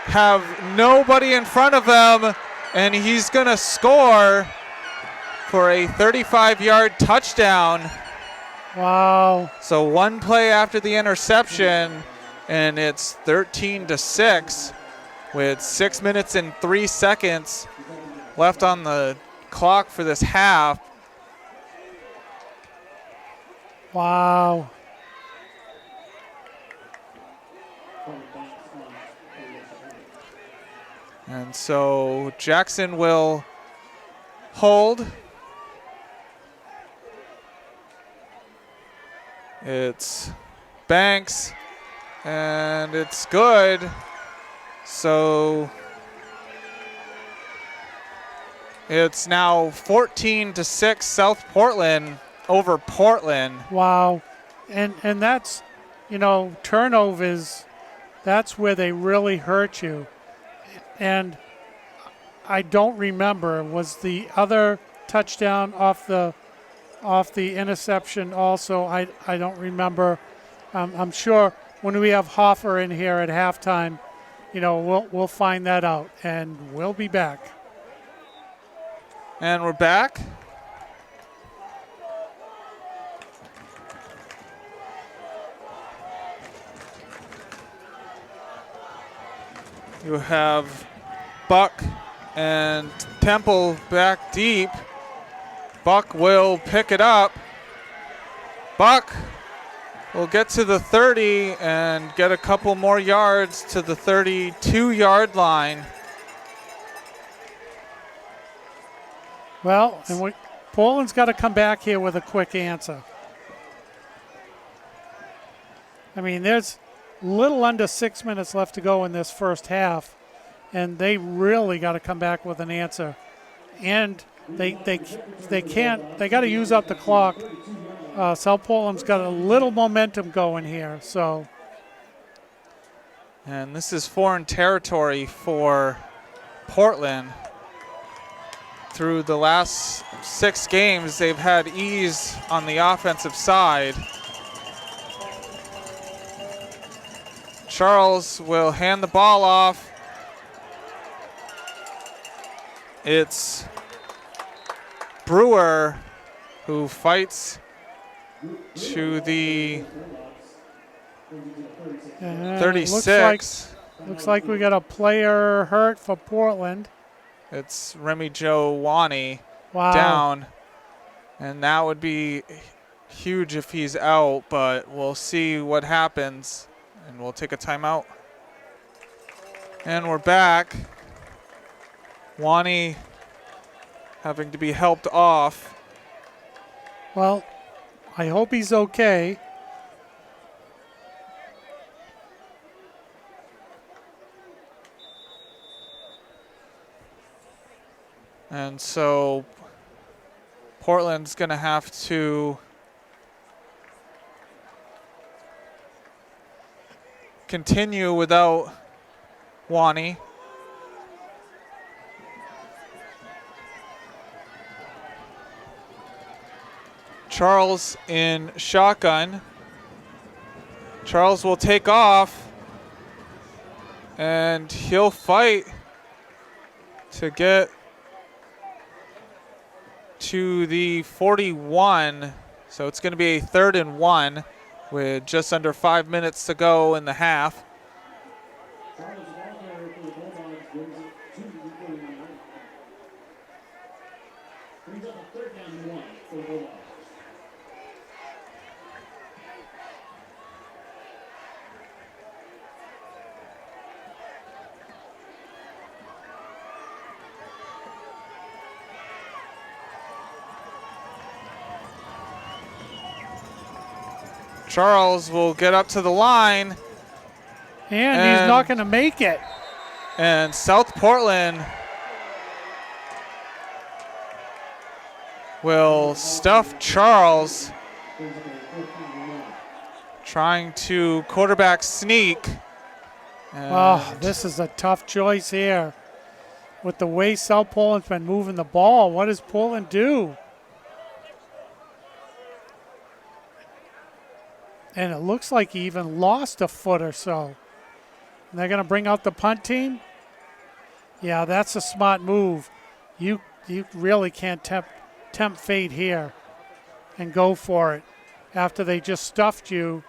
have nobody in front of him, and he's going to score for a 35-yard touchdown. Wow. So one play after the interception, and it's 13-6 with 6 minutes and 3 seconds left on the clock for this half. Wow. And so Jackson will hold. It's Banks, and it's good. So it's now 14-6 South Portland over Portland. Wow. And that's, turnovers, that's where they really hurt you. And I don't remember, was the other touchdown off the interception also? I don't remember. I'm sure when we have Hoffer in here at halftime, we'll find that out, and we'll be back. And we're back. You have Buck and Temple back deep. Buck will pick it up. Buck will get to the 30 and get a couple more yards to the 32-yard line. Well, and Portland's got to come back here with a quick answer. I mean, there's little under 6 minutes left to go in this first half, and they really got to come back with an answer. And they can't. They got to use up the clock. South Portland's got a little momentum going here, so. And this is foreign territory for Portland. Through the last 6 games, they've had ease on the offensive side. Charles will hand the ball off. It's Brewer who fights to the 36. Looks like we got a player hurt for Portland. It's Remy Joe Wani Wow. down. And that would be huge if he's out, but we'll see what happens. And we'll take a timeout. And we're back. Wani having to be helped off. Well, I hope he's okay. And so Portland's going to have to continue without Wani. Charles in shotgun. Charles will take off, and he'll fight to get to the 41. So it's going to be a 3rd and 1 with just under 5 minutes to go in the half. Charles, the ball carrier for the Bulldogs, brings it to the 49. Brings up a 3rd down and 1 for the Bulldogs. Charles will get up to the line. And he's not going to make it. And South Portland will stuff Charles, trying to quarterback sneak. Oh, this is a tough choice here. With the way South Portland's been moving the ball, what does Portland do? And it looks like he even lost a foot or so. And they're going to bring out the punt team? Yeah, that's a smart move. You really can't tempt fate here and go for it after they just stuffed you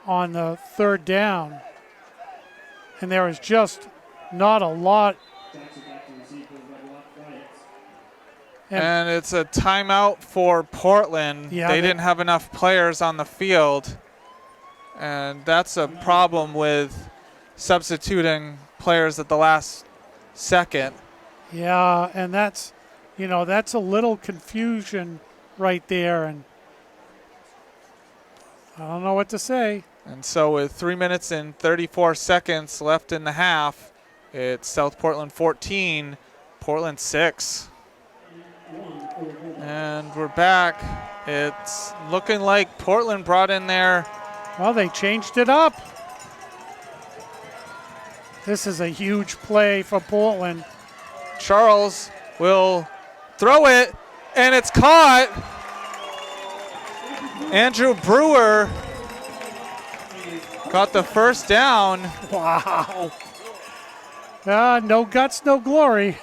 on the 3rd down. And there is just not a lot. And it's a timeout for Portland. Yeah, they didn't have enough players on the field. And that's a problem with substituting players at the last second. Yeah, and that's a little confusion right there. And I don't know what to say. And so with 3 minutes and 34 seconds left in the half, it's South Portland 14, Portland 6. And we're back. It's looking like Portland brought in their... Well, they changed it up. This is a huge play for Portland. Charles will throw it, and it's caught. Andrew Brewer got the 1st down. Wow. No guts, no glory.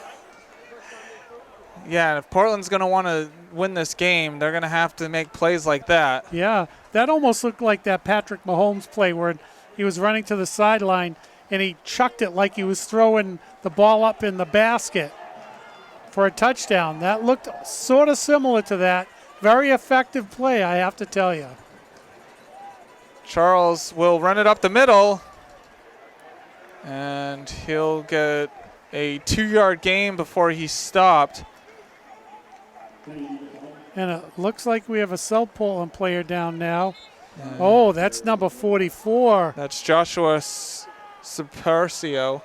Yeah, if Portland's going to want to win this game, they're going to have to make plays like that. Yeah, that almost looked like that Patrick Mahomes play where he was running to the sideline and he chucked it like he was throwing the ball up in the basket for a touchdown. That looked sort of similar to that. Very effective play, I have to tell you. Charles will run it up the middle, and he'll get a 2-yard gain before he's stopped. And it looks like we have a South Portland player down now. Oh, that's number 44. That's Joshua Sapercio.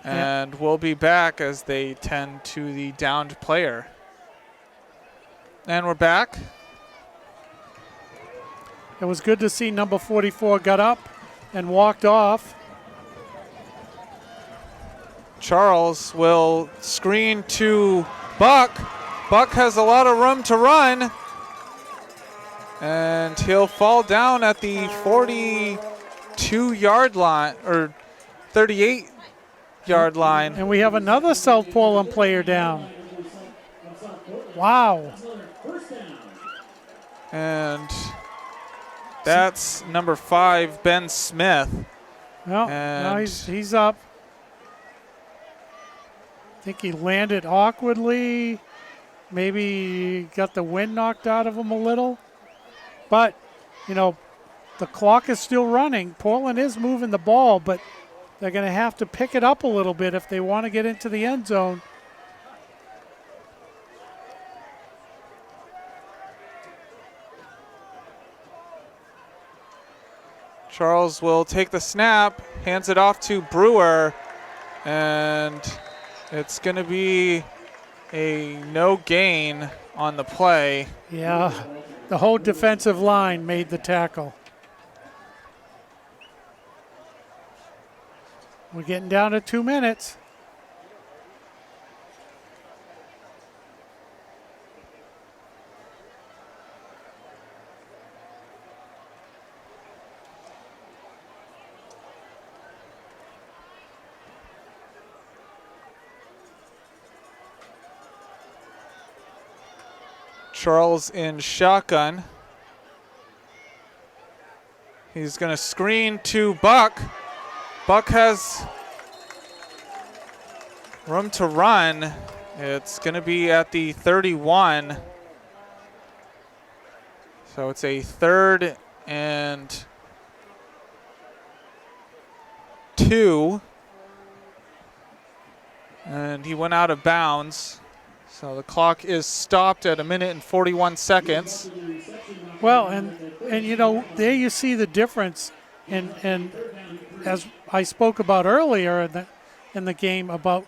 And we'll be back as they tend to the downed player. And we're back. It was good to see number 44 got up and walked off. Charles will screen to Buck. Buck has a lot of room to run. And he'll fall down at the 42-yard line, or 38-yard line. And we have another South Portland player down. Wow. And that's number 5, Ben Smith. Well, now he's up. I think he landed awkwardly. Maybe got the wind knocked out of him a little. But, you know, the clock is still running. Portland is moving the ball, but they're going to have to pick it up a little bit if they want to get into the end zone. Charles will take the snap, hands it off to Brewer, and it's going to be a no gain on the play. Yeah, the whole defensive line made the tackle. We're getting down to 2 minutes. Charles in shotgun. He's going to screen to Buck. Buck has room to run. It's going to be at the 31. So it's a 3rd and 2. And he went out of bounds. So the clock is stopped at 1 minute and 41 seconds. Well, and you know, there you see the difference. And as I spoke about earlier in the game about,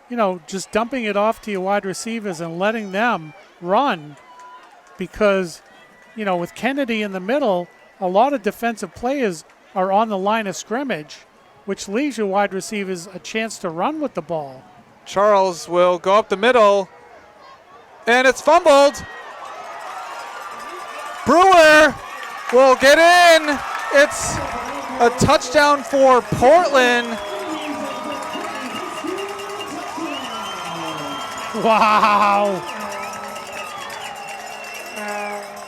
you know, just dumping it off to your wide receivers and letting them run, because, you know, with Kennedy in the middle, a lot of defensive players are on the line of scrimmage, which leaves your wide receivers a chance to run with the ball. Charles will go up the middle, and it's fumbled. Brewer will get in. It's a touchdown for Portland. Wow.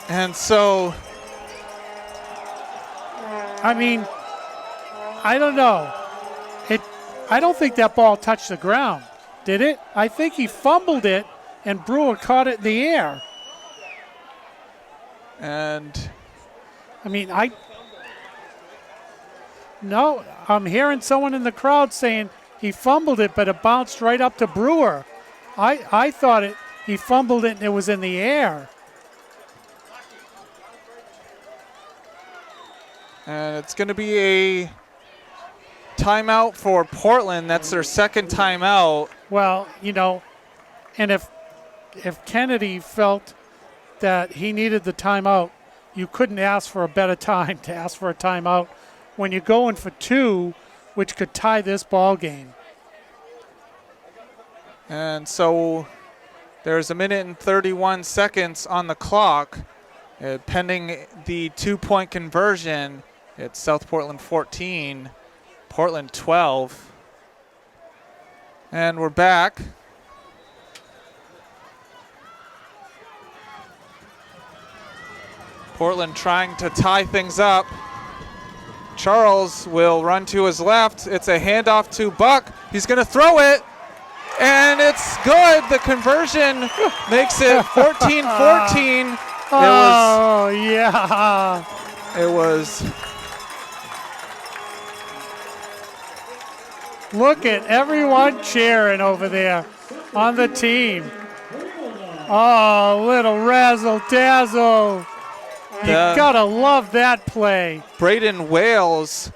And so, I mean, I don't know. I don't think that ball touched the ground, did it? I think he fumbled it, and Brewer caught it in the air. and I mean, no, I'm hearing someone in the crowd saying he fumbled it, but it bounced right up to Brewer. I thought he fumbled it and it was in the air. and it's going to be a timeout for Portland. That's their second timeout. Well, you know, and if Kennedy felt that he needed the timeout, you couldn't ask for a better time to ask for a timeout when you're going for 2, which could tie this ball game. And so there's 1 minute and 31 seconds on the clock. Pending the 2-point conversion, it's South Portland 14, Portland 12. And we're back. Portland trying to tie things up. Charles will run to his left. It's a handoff to Buck. He's going to throw it. And it's good. The conversion makes it 14-14. Oh, yeah. It was. Look at everyone cheering over there on the team. Oh, little razzle dazzle. You gotta love that play. Braden Wales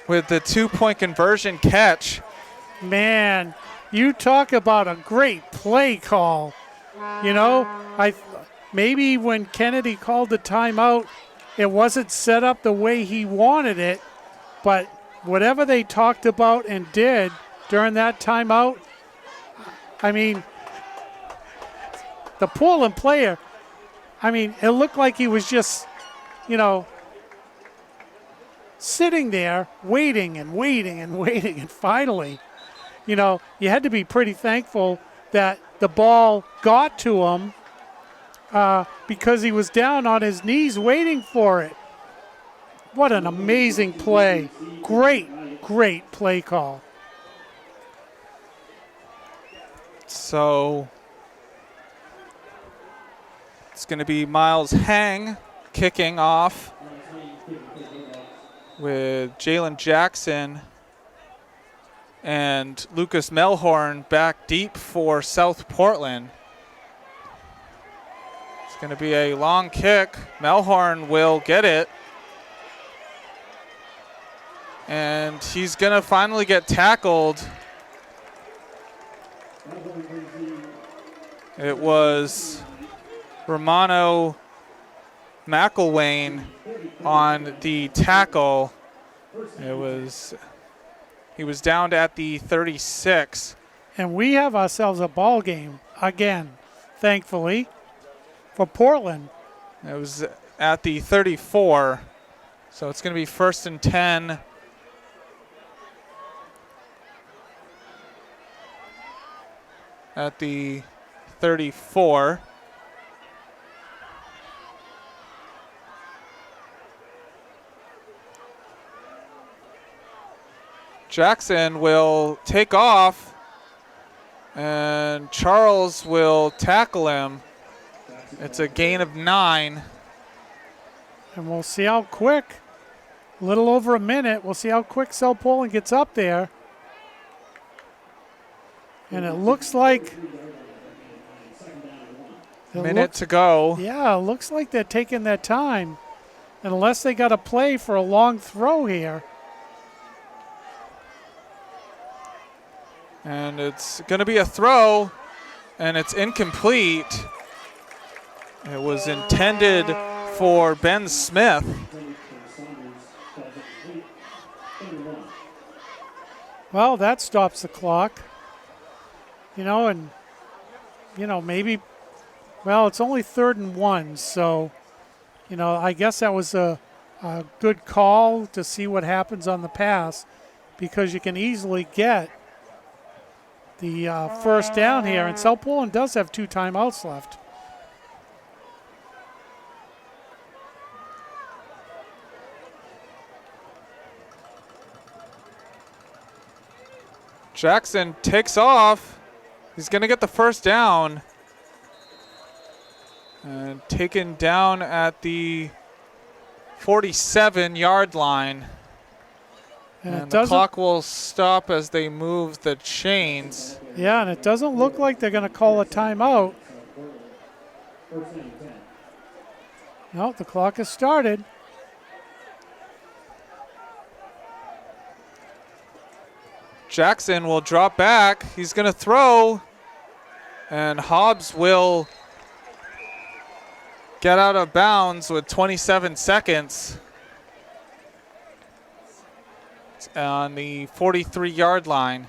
with the 2-point conversion catch. Man, you talk about a great play call. You know, maybe when Kennedy called the timeout, it wasn't set up the way he wanted it, but whatever they talked about and did during that timeout, I mean, the Portland player, I mean, it looked like he was just, you know, sitting there waiting and waiting and waiting, and finally, you know, you had to be pretty thankful that the ball got to him because he was down on his knees waiting for it. What an amazing play. Great, great play call. So it's going to be Miles Hang kicking off with Jalen Jackson and Lucas Melhorn back deep for South Portland. It's going to be a long kick. Melhorn will get it. And he's going to finally get tackled. It was Romano McElwain on the tackle. He was downed at the 36. And we have ourselves a ball game again, thankfully, for Portland. It was at the 34. So it's going to be 1st and 10. At the 34. Jackson will take off, and Charles will tackle him. It's a gain of 9. And we'll see how quick, a little over a minute, we'll see how quick South Portland gets up there. And it looks like minute to go. Yeah, it looks like they're taking their time. Unless they got to play for a long throw here. And it's going to be a throw, and it's incomplete. It was intended for Ben Smith. Well, that stops the clock. You know, and, you know, maybe, well, it's only 3rd and 1, so, you know, I guess that was a good call to see what happens on the pass, because you can easily get the first down here, and South Portland does have 2 timeouts left. Jackson takes off. He's going to get the first down. And taken down at the 47-yard line. And the clock will stop as they move the chains. Yeah, and it doesn't look like they're going to call a timeout. No, the clock has started. Jackson will drop back. He's going to throw. And Hobbs will get out of bounds with 27 seconds. It's on the 43-yard line.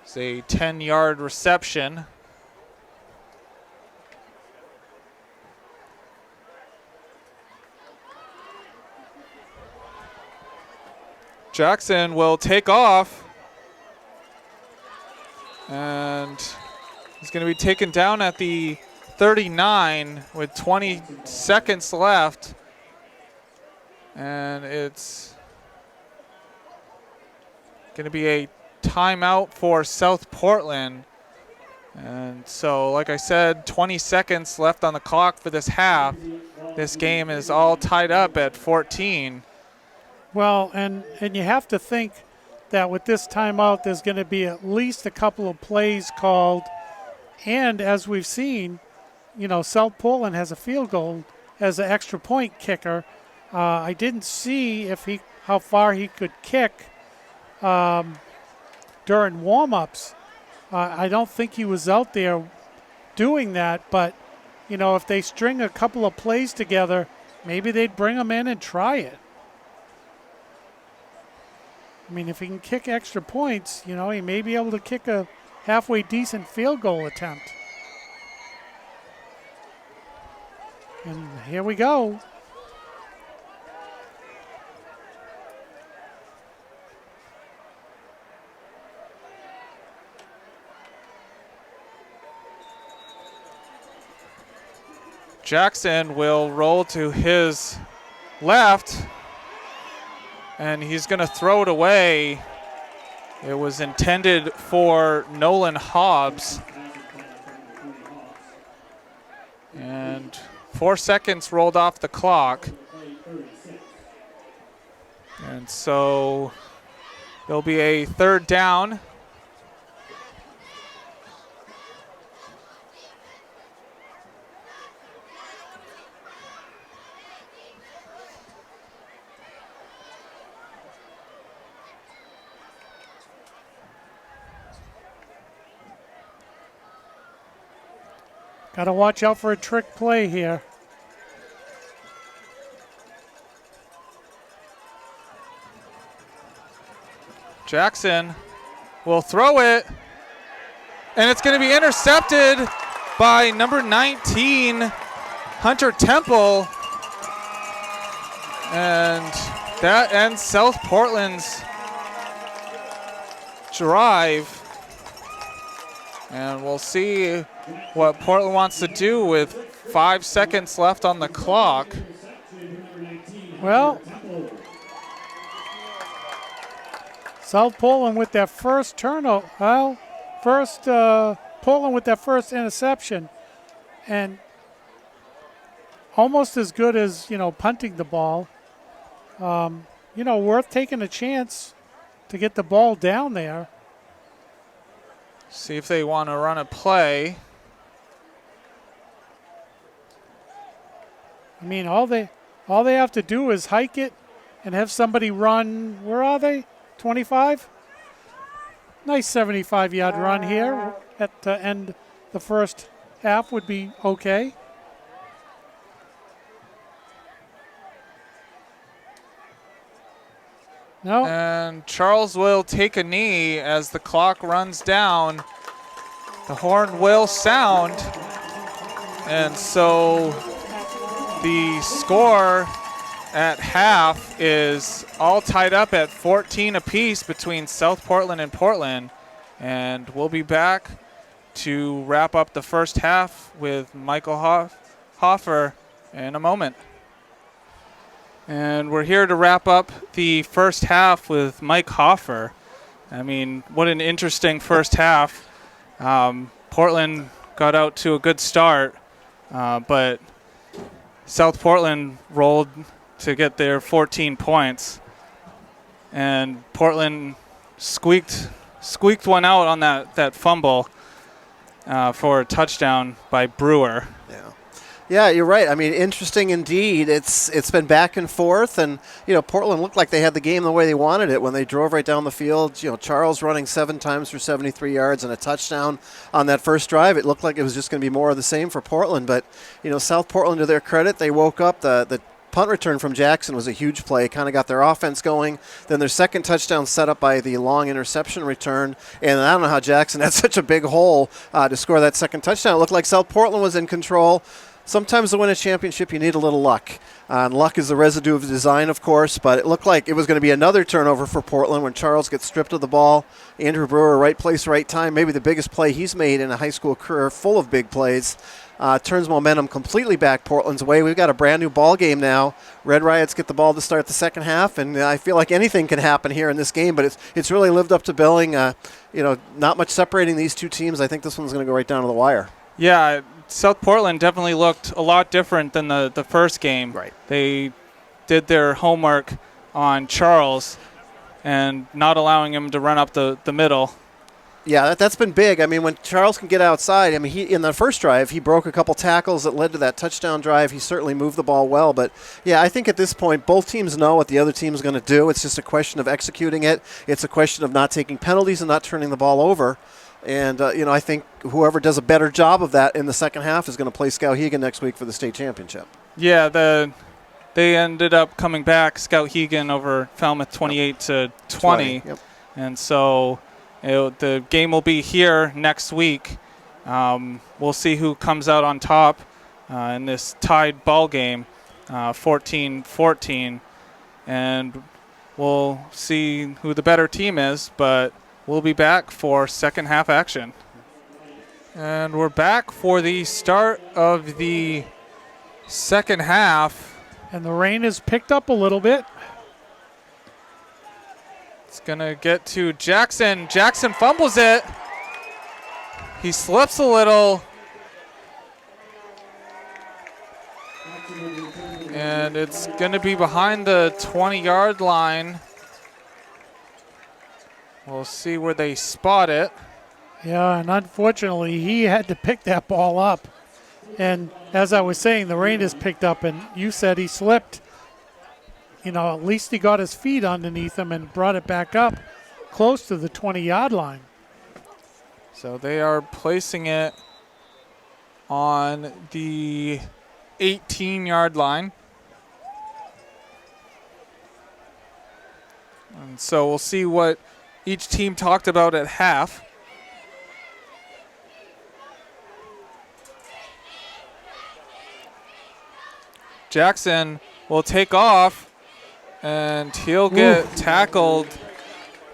It's a 10-yard reception. Jackson will take off, and he's going to be taken down at the 39 with 20 seconds left, and it's going to be a timeout for South Portland. And so, like I said, 20 seconds left on the clock for this half. This game is all tied up at 14. Well, and you have to think that with this timeout, there's going to be at least a couple of plays called. And as we've seen, South Portland has a field goal as an extra point kicker. I didn't see how far he could kick during warm-ups. I don't think he was out there doing that, but, if they string a couple of plays together, maybe they'd bring him in and try it. I mean, if he can kick extra points, he may be able to kick a halfway decent field goal attempt. And here we go. Jackson will roll to his left, and he's going to throw it away. It was intended for Nolan Hobbs. And 4 seconds rolled off the clock. And so there'll be a third down. Got to watch out for a trick play here. Jackson will throw it, and it's going to be intercepted by number 19, Hunter Temple. And that ends South Portland's drive. And we'll see what Portland wants to do with 5 seconds left on the clock. Well, South Portland with their first turnover. Well, Portland with their first interception, and almost as good as punting the ball. Worth taking a chance to get the ball down there. See if they want to run a play. I mean, all they have to do is hike it and have somebody run. Where are they? 25? Nice 75-yard run here at the end. The first half would be okay. No. And Charles will take a knee as the clock runs down. The horn will sound. And so the score at half is all tied up at 14 apiece between South Portland and Portland. And we'll be back to wrap up the first half with Michael Hoffer in a moment. And we're here to wrap up the first half with Mike Hoffer. I mean, what an interesting first half. Portland got out to a good start, but South Portland rolled to get their 14 points. And Portland squeaked one out on that fumble for a touchdown by Brewer. Yeah, you're right. I mean, interesting indeed. It's been back and forth, and Portland looked like they had the game the way they wanted it when they drove right down the field. Charles running 7 times for 73 yards and a touchdown on that first drive. It looked like it was just going to be more of the same for Portland, but South Portland, to their credit, they woke up. The punt return from Jackson was a huge play, kind of got their offense going. Then their second touchdown set up by the long interception return, and I don't know how Jackson had such a big hole to score that second touchdown. It looked like South Portland was in control. Sometimes to win a championship, you need a little luck. And luck is the residue of design, of course, but it looked like it was going to be another turnover for Portland when Charles gets stripped of the ball. Andrew Brewer, right place, right time, maybe the biggest play he's made in a high school career, full of big plays. Turns momentum completely back Portland's way. We've got a brand new ball game now. Red Riots get the ball to start the second half, and I feel like anything can happen here in this game, but it's really lived up to billing. Not much separating these two teams. I think this one's going to go right down to the wire. Yeah, South Portland definitely looked a lot different than the first game. Right. They did their homework on Charles, and not allowing him to run up the middle. Yeah, that's been big. I mean, when Charles can get outside, I mean, he in the first drive, he broke a couple tackles that led to that touchdown drive. He certainly moved the ball well. But, yeah, I think at this point, both teams know what the other team is going to do. It's just a question of executing it. It's a question of not taking penalties and not turning the ball over. And, I think whoever does a better job of that in the second half is going to play Skowhegan next week for the state championship. Yeah, they ended up coming back, Skowhegan over Falmouth 28-20. Yep. And so the game will be here next week. We'll see who comes out on top in this tied ball game, 14-14. And we'll see who the better team is, but we'll be back for second half action. And we're back for the start of the second half. And the rain has picked up a little bit. It's going to get to Jackson. Jackson fumbles it. He slips a little. And it's going to be behind the 20-yard line. We'll see where they spot it. Yeah, and unfortunately, he had to pick that ball up. And as I was saying, the rain has picked up, and you said he slipped. At least he got his feet underneath him and brought it back up close to the 20-yard line. So they are placing it on the 18-yard line. And so we'll see what each team talked about at half. Jackson will take off, and he'll get tackled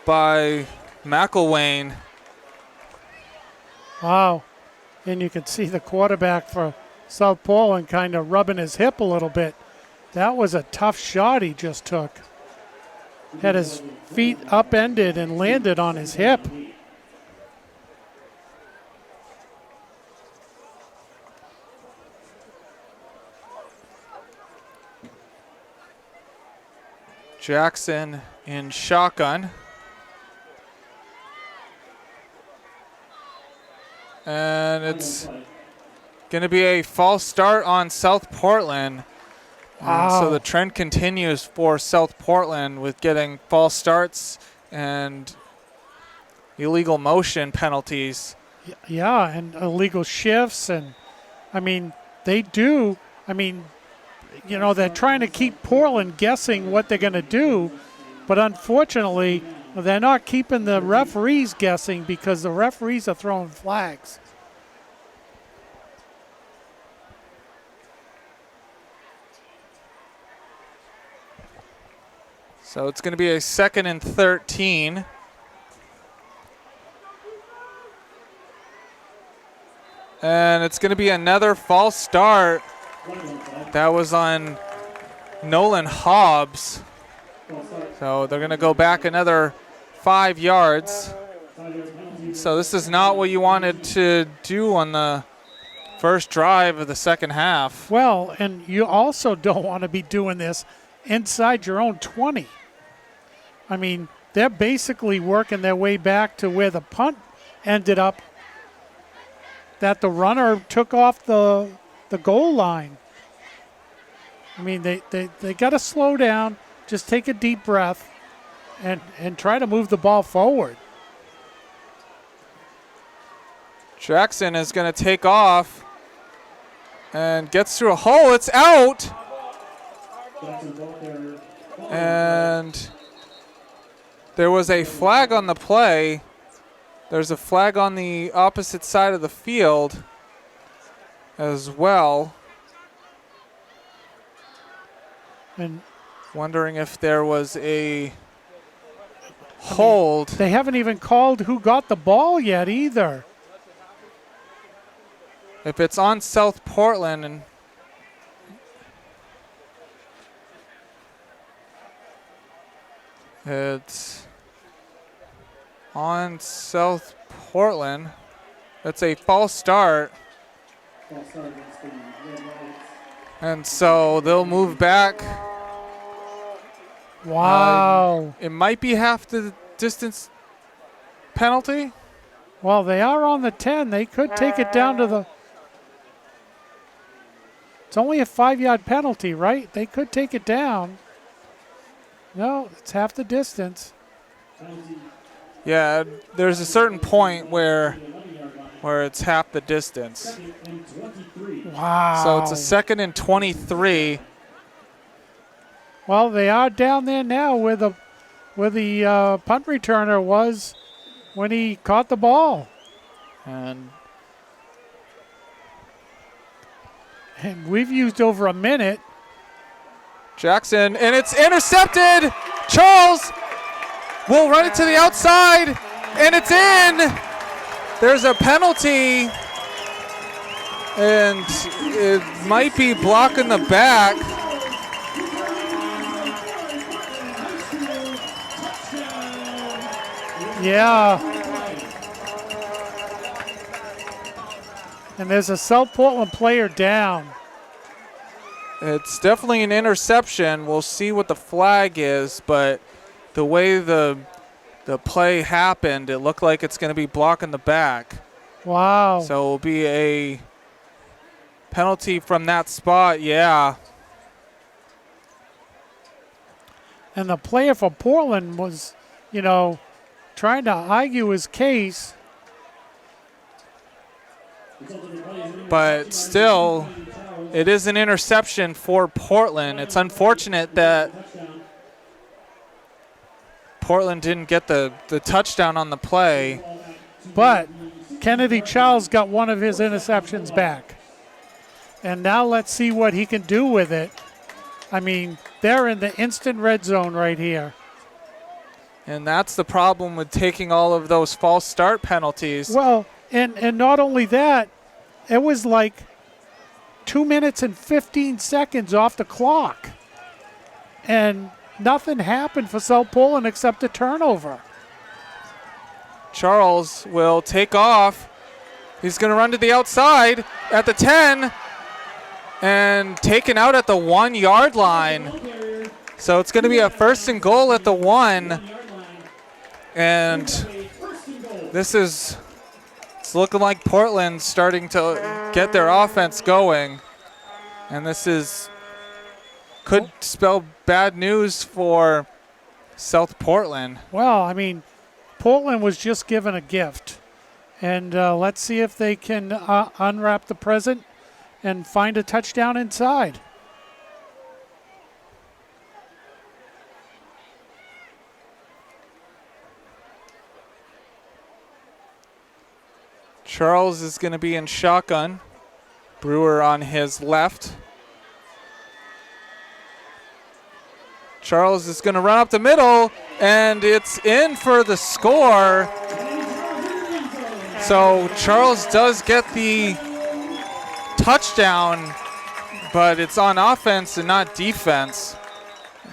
by McElwain. Wow. And you can see the quarterback for South Portland kind of rubbing his hip a little bit. That was a tough shot he just took. Had his feet upended and landed on his hip. Jackson in shotgun. And it's going to be a false start on South Portland. Wow. And so the trend continues for South Portland with getting false starts and illegal motion penalties. Yeah, and illegal shifts. And, they do. They're trying to keep Portland guessing what they're going to do. But unfortunately, they're not keeping the referees guessing because the referees are throwing flags. So it's going to be a 2nd and 13. And it's going to be another false start. That was on Nolan Hobbs. So they're going to go back another 5 yards. So this is not what you wanted to do on the first drive of the second half. Well, and you also don't want to be doing this inside your own 20. They're basically working their way back to where the punt ended up, that the runner took off the goal line. They got to slow down, just take a deep breath, and try to move the ball forward. Jackson is going to take off and gets through a hole. It's out. And there was a flag on the play. There's a flag on the opposite side of the field as well. And wondering if there was a hold. They haven't even called who got the ball yet either. If it's on South Portland, and it's on South Portland, it's a false start. And so they'll move back Wow. It might be half the distance penalty. Well, they are on the 10. They could take it down to the. It's only a 5-yard penalty, right? They could take it down. No, it's half the distance. Yeah, there's a certain point where it's half the distance. Wow. So it's a 2nd and 23. Well, they are down there now where the punt returner was when he caught the ball. And we've used over a minute. Jackson, and it's intercepted. Charles will run it to the outside, and it's in. There's a penalty, and it might be blocking the back. Yeah. And there's a South Portland player down. It's definitely an interception. We'll see what the flag is, but the way the play happened, it looked like it's going to be blocking the back. Wow. So it will be a penalty from that spot, yeah. And the player for Portland was, trying to argue his case. But still, it is an interception for Portland. It's unfortunate that Portland didn't get the touchdown on the play. But Kennedy Charles got one of his interceptions back. And now let's see what he can do with it. I mean, they're in the instant red zone right here. And that's the problem with taking all of those false start penalties. Well, and not only that, it was like 2 minutes and 15 seconds off the clock. And nothing happened for South Portland except a turnover. Charles will take off. He's going to run to the outside at the 10 and taken out at the 1 yard line. So it's going to be a 1st and goal at the 1. And it's looking like Portland's starting to get their offense going. And could spell bad news for South Portland. Well, I mean, Portland was just given a gift. And let's see if they can unwrap the present and find a touchdown inside. Charles is going to be in shotgun. Brewer on his left. Charles is going to run up the middle, and it's in for the score. So Charles does get the touchdown, but it's on offense and not defense.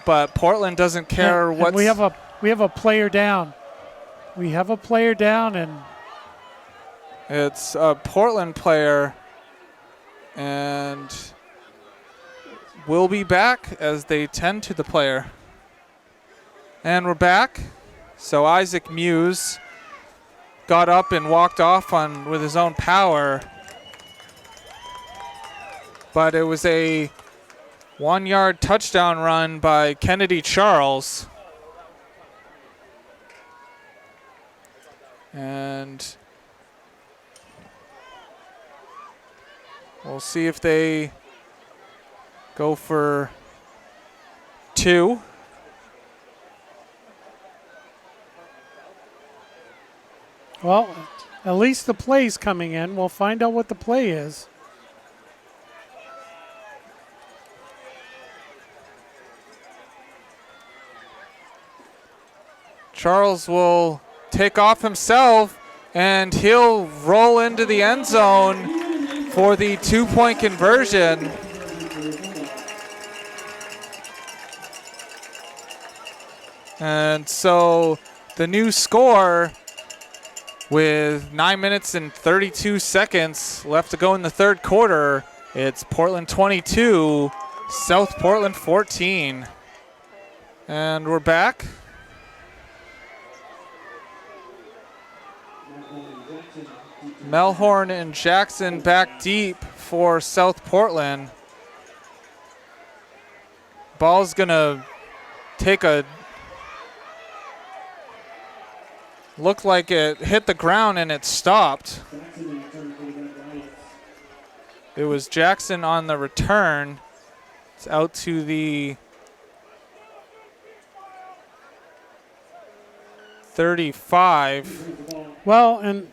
But Portland doesn't care what. We have a player down. We have a player down, and it's a Portland player, and we'll be back as they tend to the player. And we're back. So Isaac Muse got up and walked off with his own power. But it was a 1 yard touchdown run by Kennedy Charles. And we'll see if they go for 2. well, at least the play's coming in. We'll find out what the play is. Charles will take off himself, and he'll roll into the end zone for the 2-point conversion. And so the new score, with 9 minutes and 32 seconds left to go in the third quarter, it's Portland 22, South Portland 14. And we're back. Melhorn and Jackson back deep for South Portland. Ball's gonna take a look like it hit the ground and it stopped. It was Jackson on the return. It's out to the 35. Well, and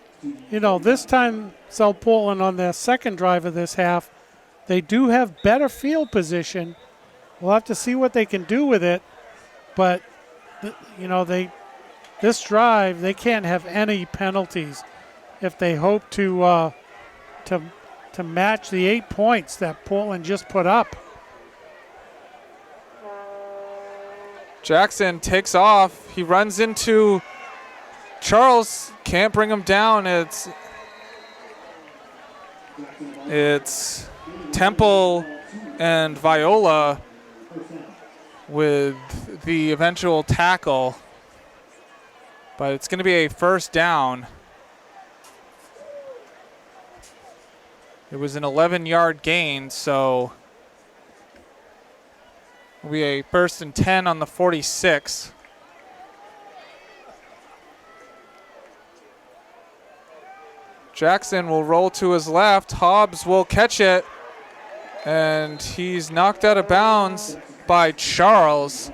you know, this time South Portland on their second drive of this half, they do have better field position. We'll have to see what they can do with it, but you know, this drive they can't have any penalties if they hope to match the 8 points that Portland just put up. Jackson takes off. He runs into Charles, can't bring him down. It's Temple and Viola with the eventual tackle, but it's going to be a first down. It was an 11-yard gain, so it'll be a 1st and 10 on the 46. Jackson will roll to his left. Hobbs will catch it, and he's knocked out of bounds by Charles.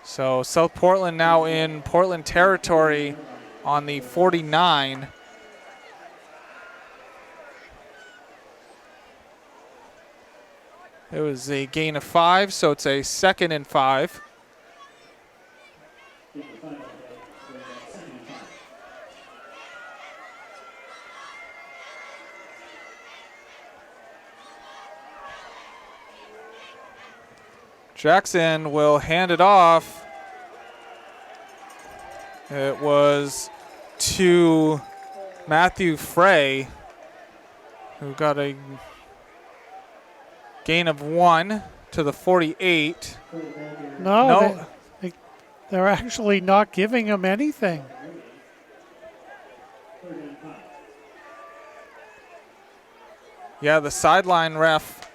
So South Portland now in Portland territory on the 49. It was a gain of 5, so it's a 2nd and 5. Jackson will hand it off. It was to Matthew Frey, who got a gain of 1 to the 48. No. They're actually not giving him anything. Yeah, the sideline ref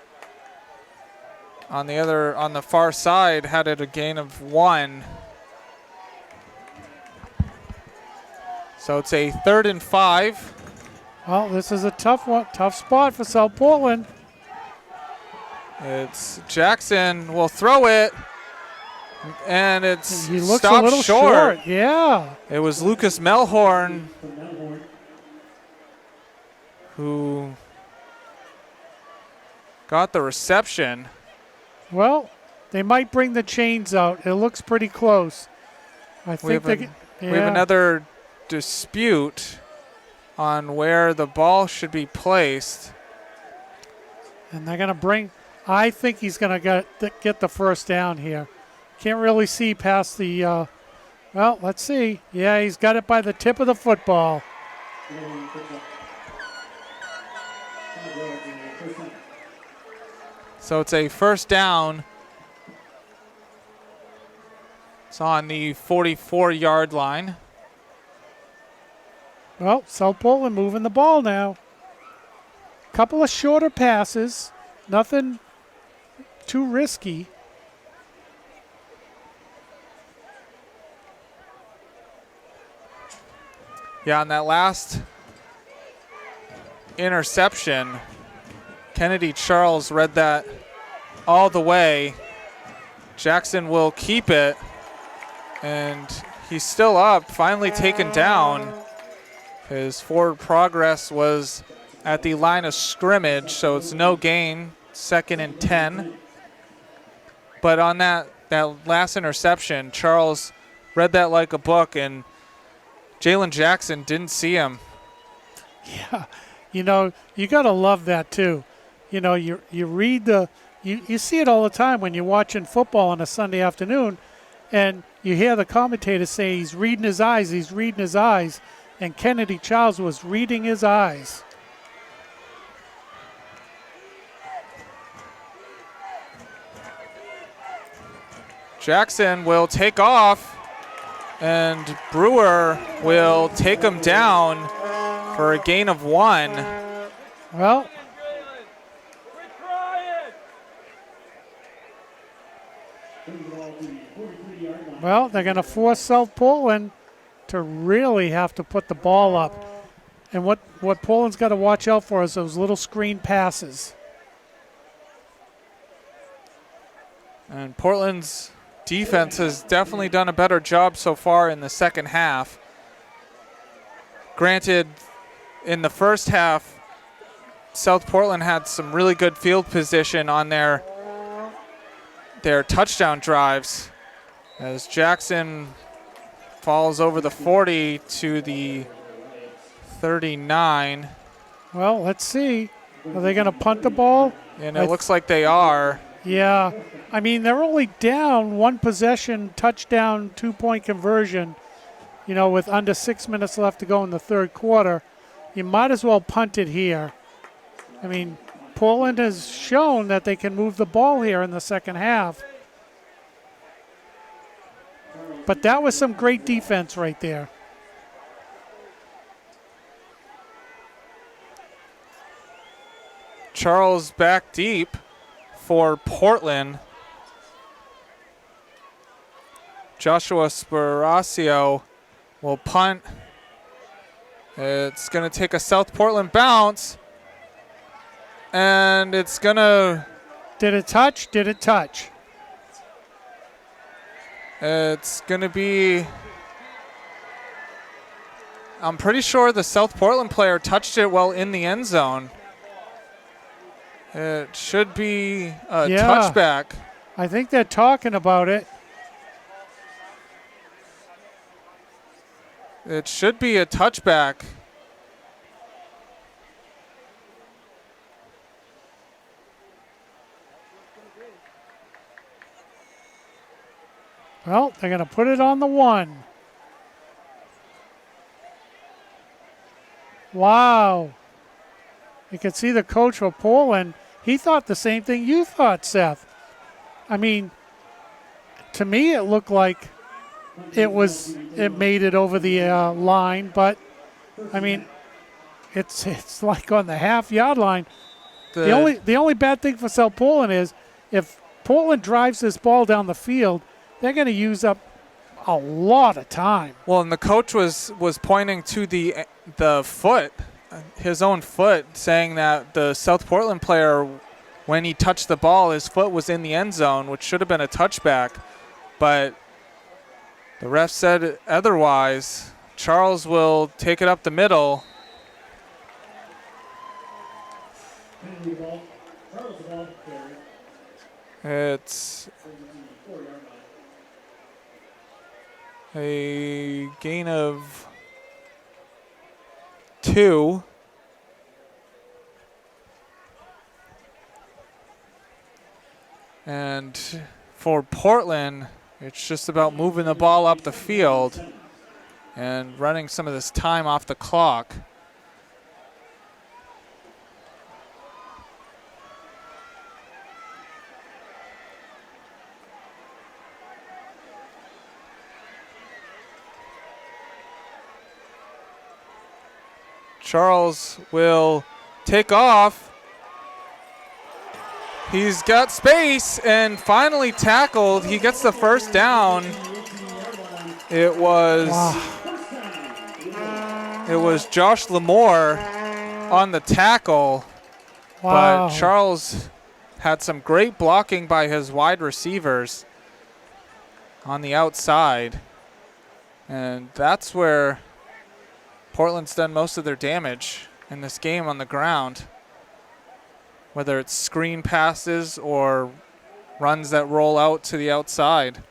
on the far side had it a gain of 1. So it's a 3rd and 5. Well, this is a tough spot for South Portland. It's Jackson will throw it, and He looks stopped a little short. Yeah. It was Lucas Melhorn who got the reception. Well, they might bring the chains out. It looks pretty close. I think We have another dispute on where the ball should be placed. And they're going to I think he's going to get the first down here. Can't really see past the, well, let's see. Yeah, he's got it by the tip of the football. So it's a first down. It's on the 44-yard line. Well, South Portland moving the ball now. Couple of shorter passes. Nothing too risky. Yeah, on that last interception, Kennedy Charles read that all the way. Jackson will keep it, and he's still up, finally taken down. His forward progress was at the line of scrimmage, so it's no gain, 2nd and 10. But on that last interception, Charles read that like a book, and Jalen Jackson didn't see him. Yeah, you know, you got to love that too. You know, you read you see it all the time when you're watching football on a Sunday afternoon, and you hear the commentators say he's reading his eyes, and Kennedy Charles was reading his eyes. Jackson will take off, and Brewer will take him down for a gain of 1. Well, they're going to force South Portland to really have to put the ball up. And what Portland's got to watch out for is those little screen passes. And Portland's defense has definitely done a better job so far in the second half. Granted, in the first half, South Portland had some really good field position on their touchdown drives, as Jackson falls over the 40 to the 39. Well, let's see. Are they going to punt the ball? And it looks like they are. Yeah. I mean, they're only down 1 possession, touchdown, 2-point conversion, with under 6 minutes left to go in the third quarter. You might as well punt it here. I mean, Portland has shown that they can move the ball here in the second half. But that was some great defense right there. Charles back deep for Portland. Joshua Sparacio will punt. It's going to take a South Portland bounce. And it's going to... Did it touch? Did it touch? It's going to be... I'm pretty sure the South Portland player touched it while in the end zone. It should be a touchback. I think they're talking about it. It should be a touchback. Well, they're going to put it on the 1. Wow. You can see the coach for Portland. He thought the same thing you thought, Seth. I mean, to me it looked like it made it over the line, but I mean, it's like on the half-yard line. The only bad thing for South Portland is if Portland drives this ball down the field, they're going to use up a lot of time. Well, and the coach was pointing to the foot, his own foot, saying that the South Portland player, when he touched the ball, his foot was in the end zone, which should have been a touchback. But the ref said otherwise. Charles will take it up the middle. It's a gain of 2. And for Portland, it's just about moving the ball up the field and running some of this time off the clock. Charles will take off. He's got space and finally tackled. He gets the first down. It was Josh Lamore on the tackle. Wow. But Charles had some great blocking by his wide receivers on the outside. And that's where Portland's done most of their damage in this game on the ground, whether it's screen passes or runs that roll out to the outside.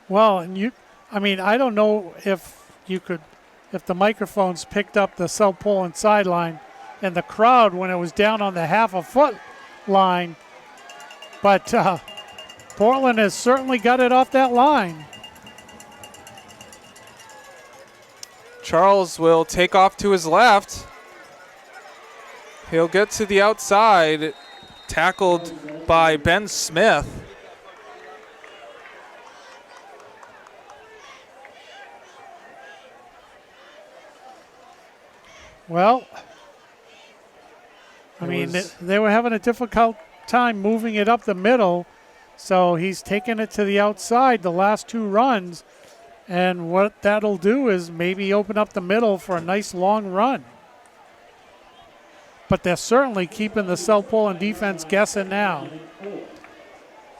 Well, and I don't know if the microphones picked up the South Portland sideline and the crowd when it was down on the half-a-foot line, but Portland has certainly got it off that line. Charles will take off to his left. He'll get to the outside, tackled by Ben Smith. Well, I It mean, was- they were having a difficult time moving it up the middle, so he's taken it to the outside the last 2 runs, and what that'll do is maybe open up the middle for a nice long run. But they're certainly keeping the South Portland defense guessing now.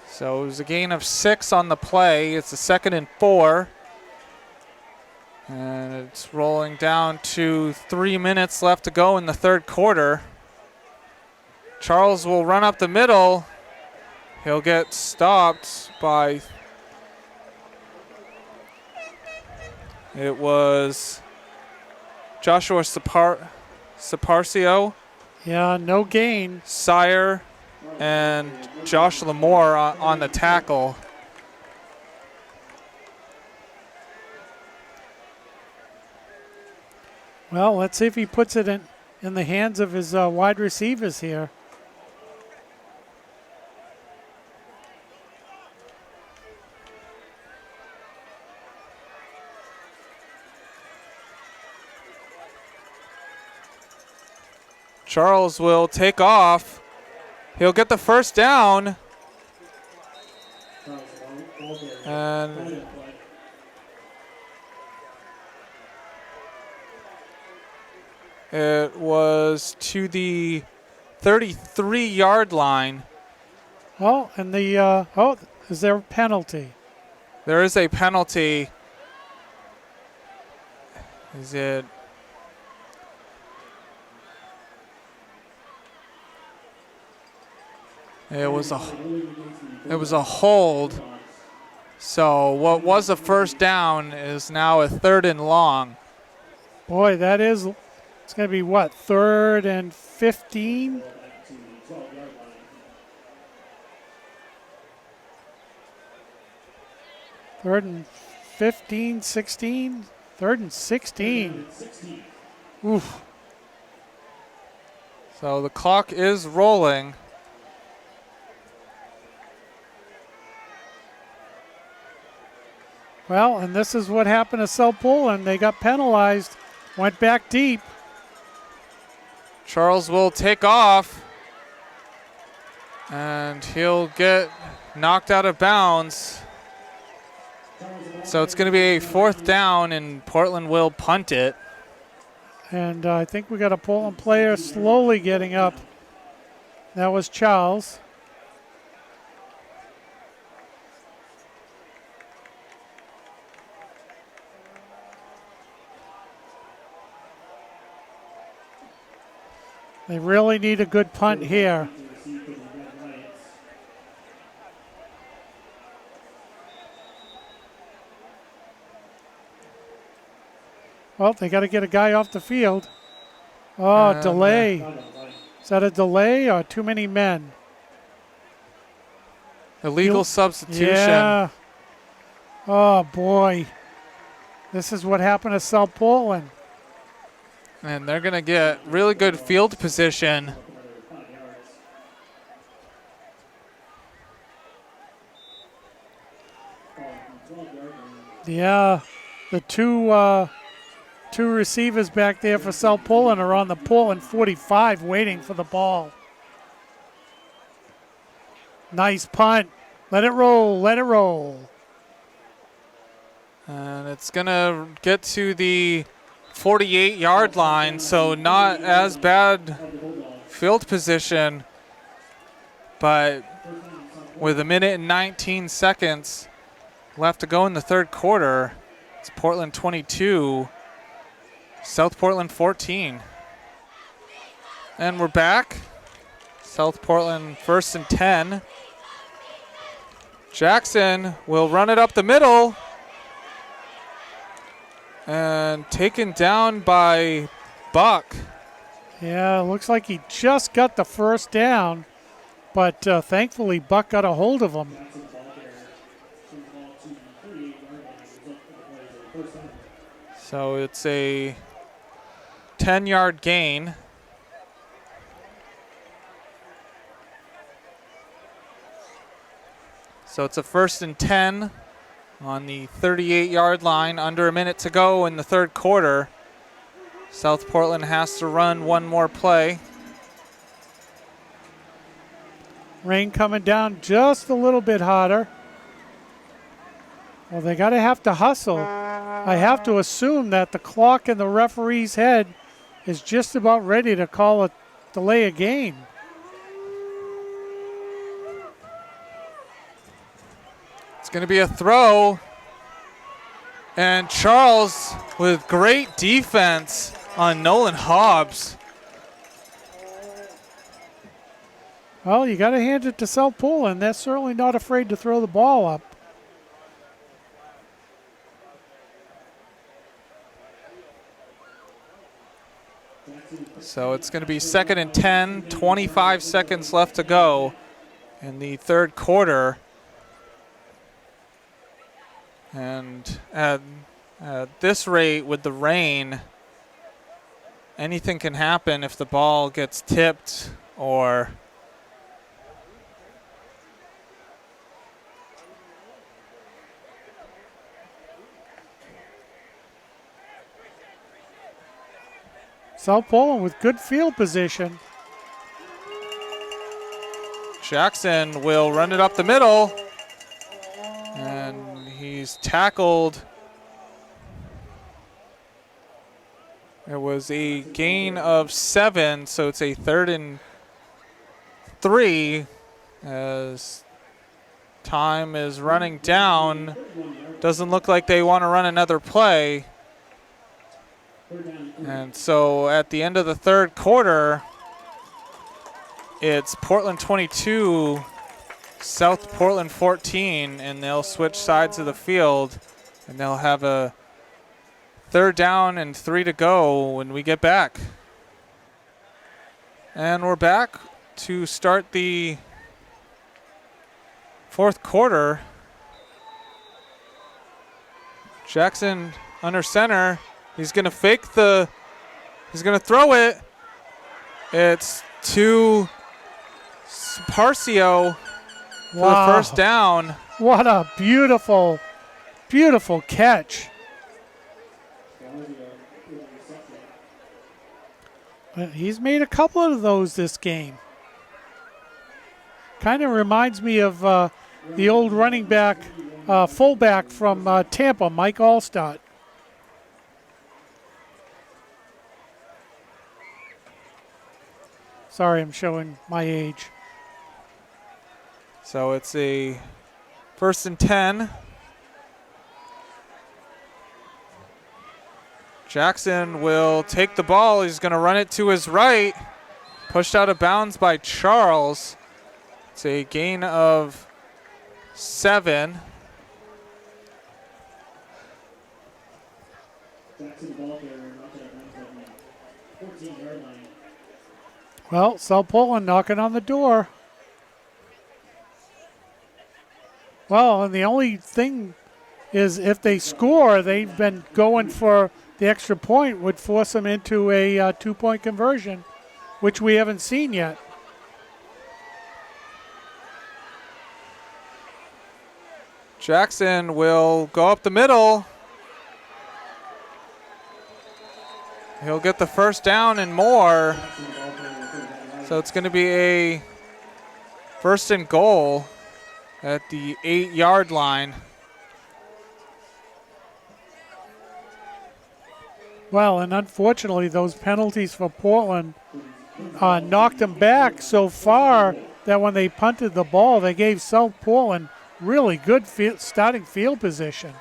So it was a gain of 6 on the play. It's a 2nd and 4. And it's rolling down to 3 minutes left to go in the 3rd quarter. Charles will run up the middle. He'll get stopped by, it was Joshua Saparcio, Yeah, no gain. Sire, and Josh Lamore on the tackle. Well, let's see if he puts it in the hands of his wide receivers here. Charles will take off. He'll get the first down. And it was to the 33-yard line. Oh, and is there a penalty? There is a penalty. Is it? It was a hold. So what was a first down is now a 3rd and long. Boy, it's going to be what, 3rd and 15? Third and 15, 16? 3rd and 16. Oof. So the clock is rolling. Well, and this is what happened to South Portland. They got penalized, went back deep. Charles will take off. And he'll get knocked out of bounds. So it's going to be a 4th down, and Portland will punt it. And I think we got a Portland player slowly getting up. That was Charles. They really need a good punt here. Well, they got to get a guy off the field. Oh, delay. Is that a delay or too many men? Illegal substitution. Yeah. Oh, boy. This is what happened to South Portland. And they're going to get really good field position. Yeah. The two receivers back there for South Portland are on the Portland 45 waiting for the ball. Nice punt. Let it roll. Let it roll. And it's going to get to the 48-yard line, so not as bad field position. But with 1 minute and 19 seconds left to go in the 3rd quarter, it's Portland 22, South Portland 14. And we're back. South Portland 1st and 10. Jackson will run it up the middle. And taken down by Buck. Yeah, looks like he just got the first down, but thankfully Buck got a hold of him. So it's a 10-yard gain. So it's a 1st and 10 on the 38-yard line, under a minute to go in the 3rd quarter. South Portland has to run one more play. Rain coming down just a little bit hotter. Well, they have to hustle. I have to assume that the clock in the referee's head is just about ready to call a delay a game. It's going to be a throw. And Charles with great defense on Nolan Hobbs. Well, you got to hand it to South Portland. They're certainly not afraid to throw the ball up. So it's going to be 2nd and 10, 25 seconds left to go in the third quarter. And at this rate with the rain, anything can happen if the ball gets tipped or South Portland with good field position. Jackson will run it up the middle. And he's tackled. It was a gain of 7, so it's a 3rd and 3 as time is running down. Doesn't look like they want to run another play. And so at the end of the third quarter, it's Portland 22, South Portland 14, and they'll switch sides of the field, and they'll have a 3rd down and 3 to go when we get back. And we're back to start the fourth quarter. Jackson under center. He's going to he's going to throw it. It's to Parcio for the first down. What a beautiful, beautiful catch. He's made a couple of those this game. Kind of reminds me of the old running back, fullback from Tampa, Mike Allstott. Sorry, I'm showing my age. So it's a 1st and 10. Jackson will take the ball. He's going to run it to his right. Pushed out of bounds by Charles. It's a gain of 7. Jackson ball carrier knocked it out of 14-yard line. Well, South Portland knocking on the door. Well, and the only thing is if they score, they've been going for the extra point, would force them into a 2-point conversion, which we haven't seen yet. Jackson will go up the middle. He'll get the first down and more. So it's going to be a 1st and goal at the 8-yard line. Well, and unfortunately, those penalties for Portland knocked them back so far that when they punted the ball, they gave South Portland really good starting field position.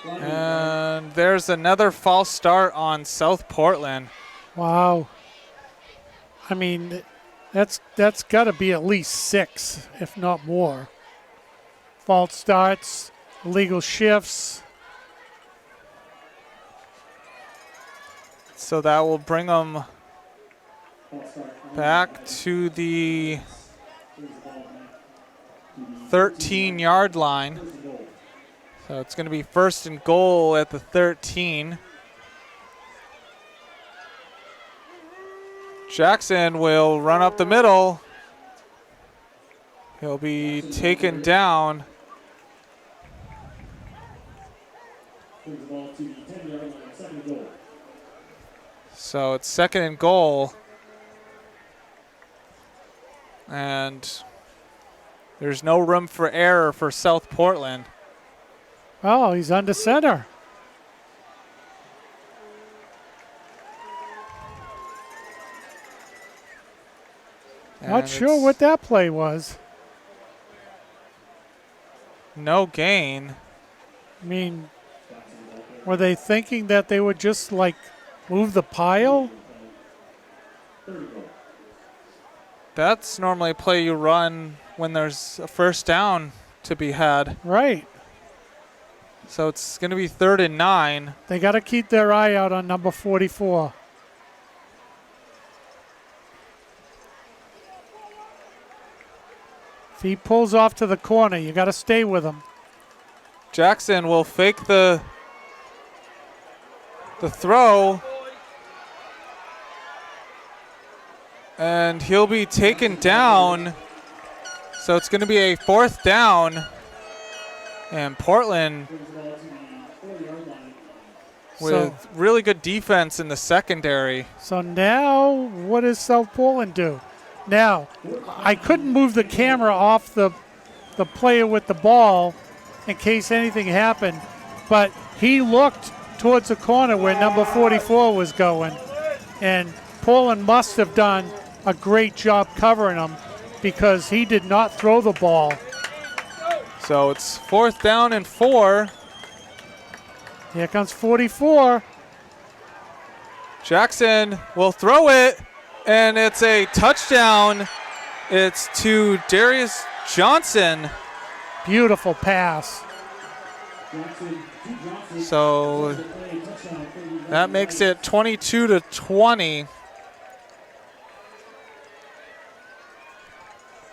And there's another false start on South Portland. Wow. I mean, that's got to be at least 6, if not more. False starts, illegal shifts. So that will bring them back to the 13-yard line. So it's going to be 1st and goal at the 13. Jackson will run up the middle. He'll be taken down. brings the ball to the 10-yard line, second and goal. So it's second and goal. And there's no room for error for South Portland. Oh, he's under center. Not And sure it's what that play was. no gain. I mean, were they thinking that they would just like move the pile? That's normally a play you run when there's a first down to be had. Right. So it's going to be 3rd and 9. They got to keep their eye out on number 44. If he pulls off to the corner, you got to stay with him. Jackson will fake the throw. And he'll be taken down. So it's going to be a 4th down. And Portland with really good defense in the secondary. So now what does South Portland do? Now, I couldn't move the camera off the player with the ball in case anything happened, but he looked towards the corner where number 44 was going, and Portland must have done a great job covering him because he did not throw the ball. So it's 4th down and 4. Here comes 44. Jackson will throw it, and it's a touchdown. It's to Darius Johnson. Beautiful pass. So that makes it 22-20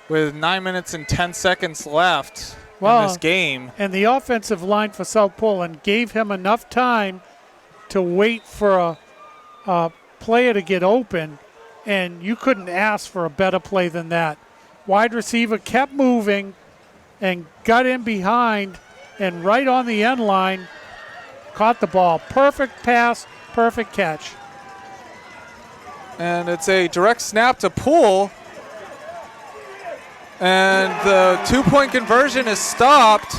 with 9 minutes and 10 seconds left in this game. And the offensive line for South Portland gave him enough time to wait for a player to get open, and you couldn't ask for a better play than that. Wide receiver kept moving and got in behind and right on the end line, caught the ball. Perfect pass, perfect catch. And it's a direct snap to Poole. And the 2-point conversion is stopped.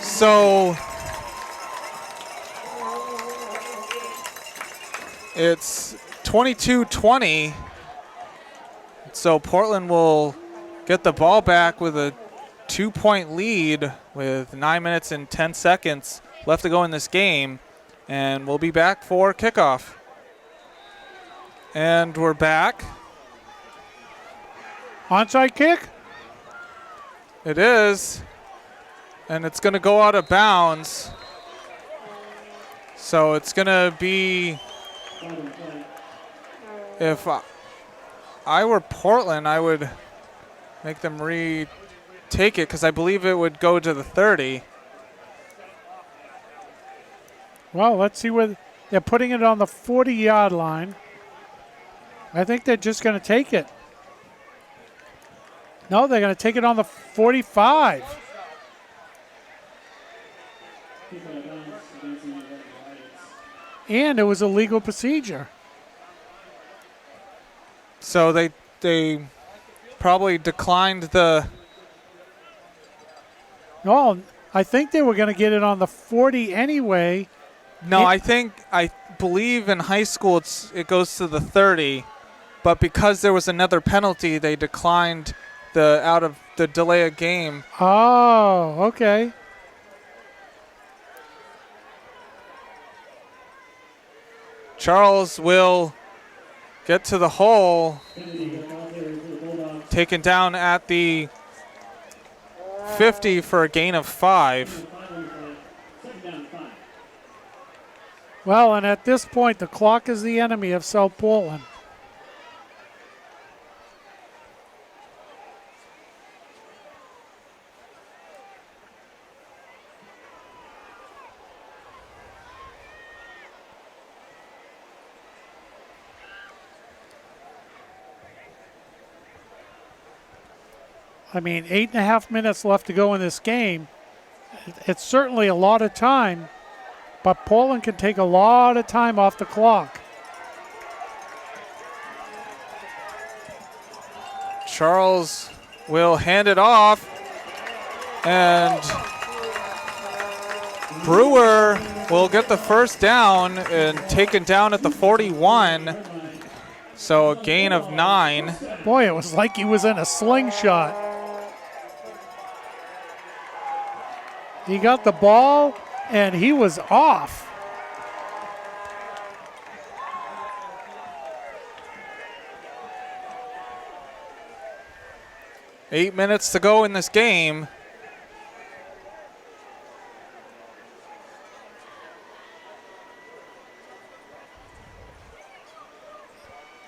So it's 22-20. So Portland will get the ball back with a 2-point lead with 9 minutes and 10 seconds left to go in this game. And we'll be back for kickoff. And we're back. Onside kick? It is. And it's going to go out of bounds. So it's going to be, if I were Portland, I would make them retake it because I believe it would go to the 30. Well, let's see where they're putting it on the 40-yard line. I think they're just going to take it. No, they're going to take it on the 45. And it was a legal procedure. So they probably declined the. No, I think they were going to get it on the 40 anyway. No, I believe in high school it goes to the 30, but because there was another penalty, they declined the out of the delay of game. Oh, okay. Charles will get to the hole, taken down at the 50 for a gain of 5. Well, and at this point, the clock is the enemy of South Portland. I mean, 8.5 minutes left to go in this game. It's certainly a lot of time, but Portland can take a lot of time off the clock. Charles will hand it off, and Brewer will get the first down and taken down at the 41. So a gain of 9. Boy, it was like he was in a slingshot. He got the ball, and he was off. Eight minutes to go in this game.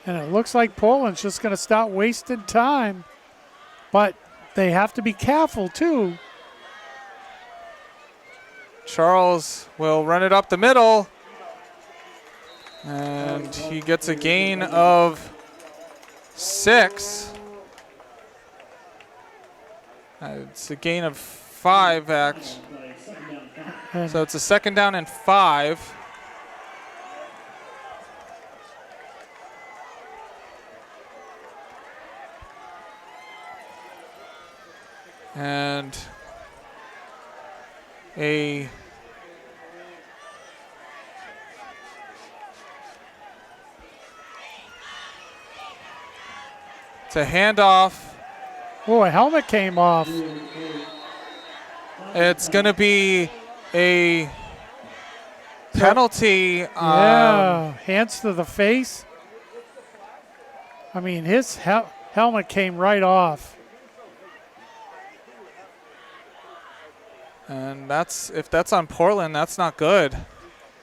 And it looks like Portland's just going to start wasting time. But they have to be careful, too. Charles will run it up the middle. And he gets a gain of 6. It's a gain of 5, actually. So it's a second down and 5. And it's a handoff. Oh, a helmet came off. It's going to be a penalty. Yeah, hands to the face. I mean, his helmet came right off. And if that's on Portland, that's not good.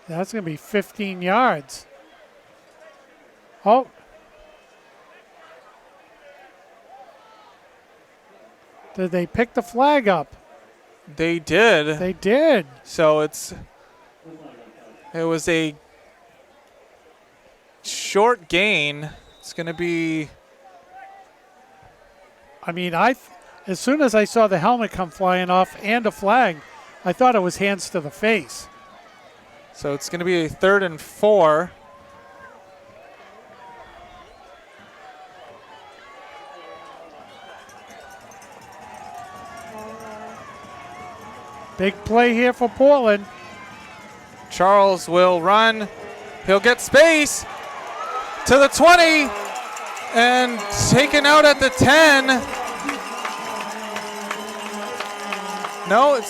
That's going to be 15 yards. Oh. Did they pick the flag up? They did. They did. So it was a short gain. It's going to be. I mean, as soon as I saw the helmet come flying off and a flag, I thought it was hands to the face. So it's going to be a 3rd and 4. Big play here for Portland. Charles will run. He'll get space to the 20 and taken out at the 10. No, it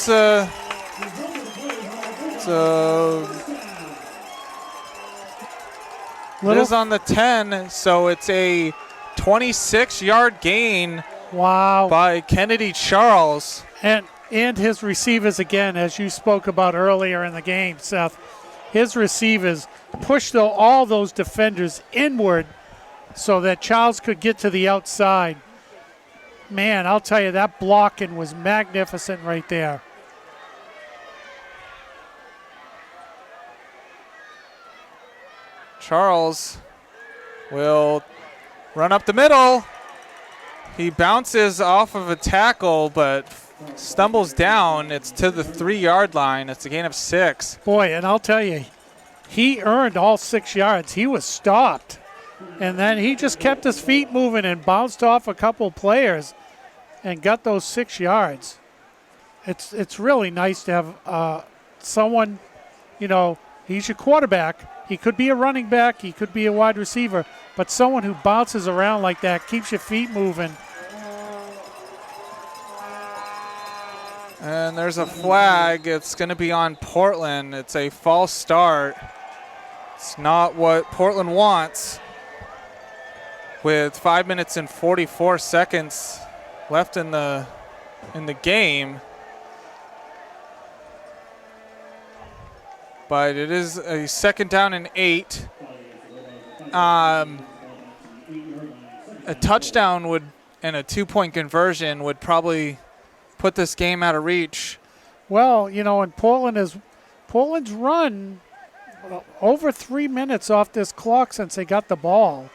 is on the 10, so it's a 26-yard gain. Wow. By Kennedy Charles. And his receivers, again, as you spoke about earlier in the game, Seth, his receivers pushed all those defenders inward so that Charles could get to the outside. Man, I'll tell you, that blocking was magnificent right there. Charles will run up the middle. He bounces off of a tackle, but stumbles down. It's to the 3-yard line. It's a gain of 6. Boy, and I'll tell you, he earned all 6 yards. He was stopped. And then he just kept his feet moving and bounced off a couple players and got those 6 yards. It's really nice to have someone, he's your quarterback. He could be a running back. He could be a wide receiver. But someone who bounces around like that, keeps your feet moving. And there's a flag. It's going to be on Portland. It's a false start. It's not what Portland wants. With 5 minutes and 44 seconds left in the game. But it is a second down and 8. A touchdown and a 2-point conversion would probably put this game out of reach. Well, and Portland's run over 3 minutes off this clock since they got the ball.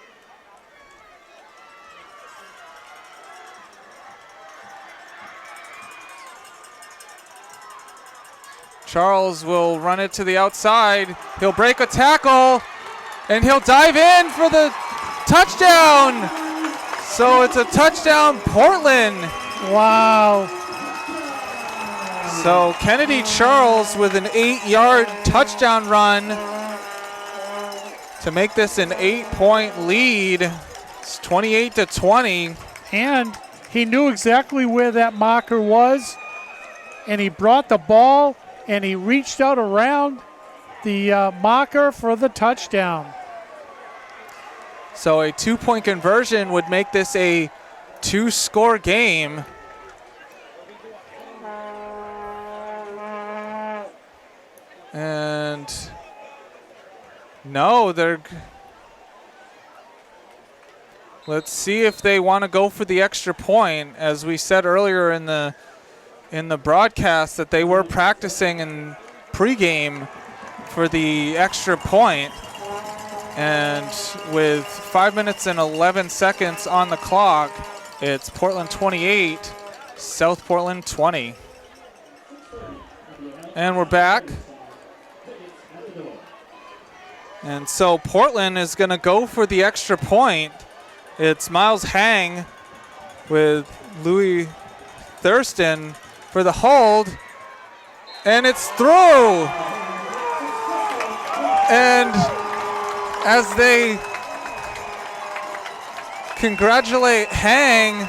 Charles will run it to the outside. He'll break a tackle, and he'll dive in for the touchdown. So it's a touchdown, Portland. Wow. So Kennedy Charles with an 8-yard touchdown run to make this an 8-point lead. It's 28-20. And he knew exactly where that marker was, and he brought the ball, and he reached out around the marker for the touchdown. So a 2-point conversion would make this a 2-score game. And no, let's see if they want to go for the extra point. As we said earlier in the broadcast, that they were practicing in pregame for the extra point. And with 5 minutes and 11 seconds on the clock, it's Portland 28, South Portland 20. And we're back. And so Portland is going to go for the extra point. It's Miles Hang with Louis Thurston for the hold. And it's through. And as they congratulate Hang,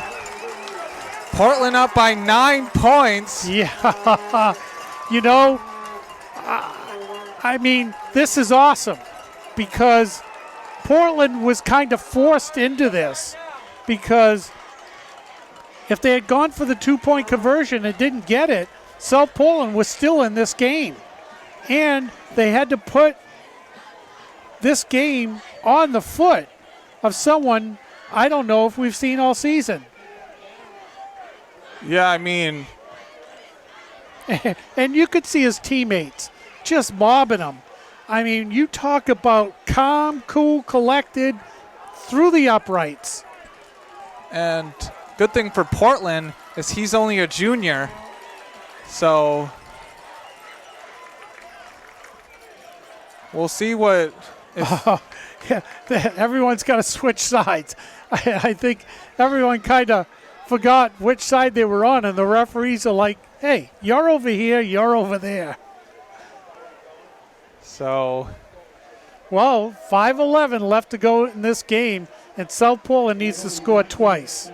Portland up by 9 points. Yeah. You know, I mean, this is awesome because Portland was kind of forced into this, because if they had gone for the 2-point conversion and didn't get it, South Portland was still in this game. And they had to put this game on the foot of someone I don't know if we've seen all season. Yeah, I mean, and you could see his teammates just mobbing him. I mean, you talk about calm, cool, collected through the uprights. and good thing for Portland is he's only a junior. So we'll see what. Yeah, everyone's got to switch sides. I think everyone kind of forgot which side they were on, and the referees are like, hey, you're over here, you're over there. So, well, 5:11 left to go in this game, and South Portland needs to score twice.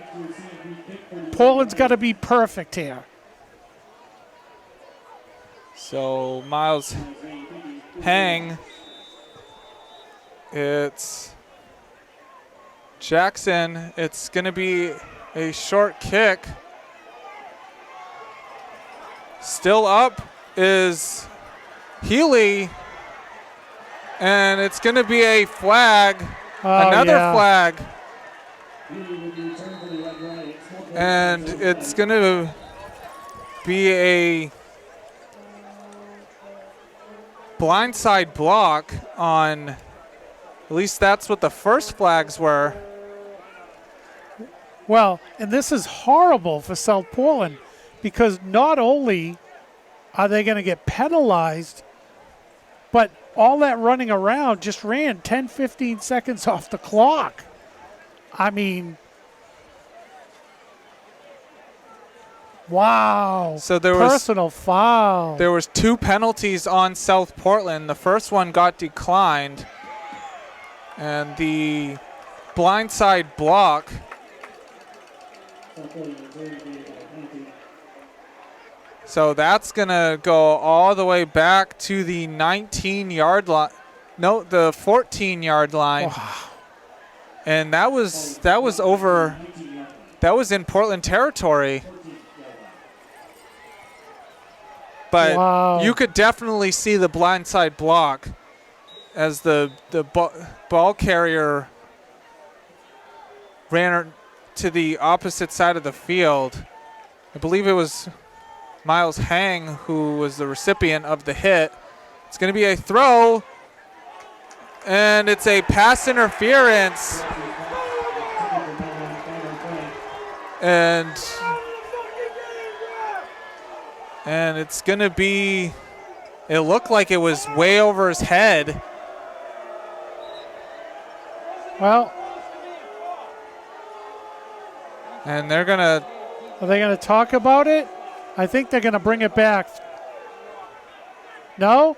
Portland's got to be perfect here. So Miles Hang. It's Jackson. It's going to be a short kick. Still up is Healy. And it's going to be a flag. Another flag. And it's going to be a blindside block on, at least that's what the first flags were. Well, and this is horrible for South Portland, because not only are they going to get penalized, but all that running around just ran 10, 15 seconds off the clock. I mean, wow. So there was personal foul. There was 2 penalties on South Portland. The first one got declined. And the blindside block. So that's going to go all the way back to the 19-yard line. No, the 14-yard line. Wow. And that was over. That was in Portland territory. But wow. You could definitely see the blindside block as the ball carrier ran to the opposite side of the field. I believe it was Miles Hang who was the recipient of the hit. It's going to be a throw, and it's a pass interference. And it's going to be It looked like it was way over his head. Well, And they're going to. are they going to talk about it? I think they're going to bring it back. No?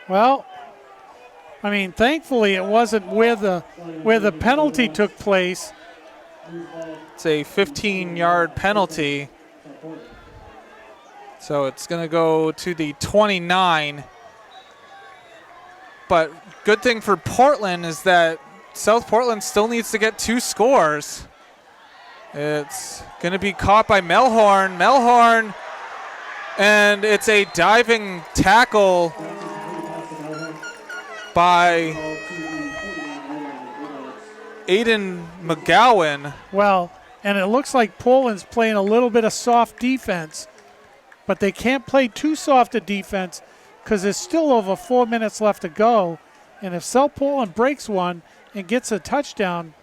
Well, I mean, thankfully it wasn't where the penalty took place. It's a 15-yard penalty. So it's going to go to the 29. But good thing for Portland is that South Portland still needs to get 2 scores. It's going to be caught by Melhorn. Melhorn, and it's a diving tackle by Aiden McGowan. Well, and it looks like Portland's playing a little bit of soft defense, but they can't play too soft a defense because there's still over 4 minutes left to go. And if South Portland breaks one and gets a touchdown,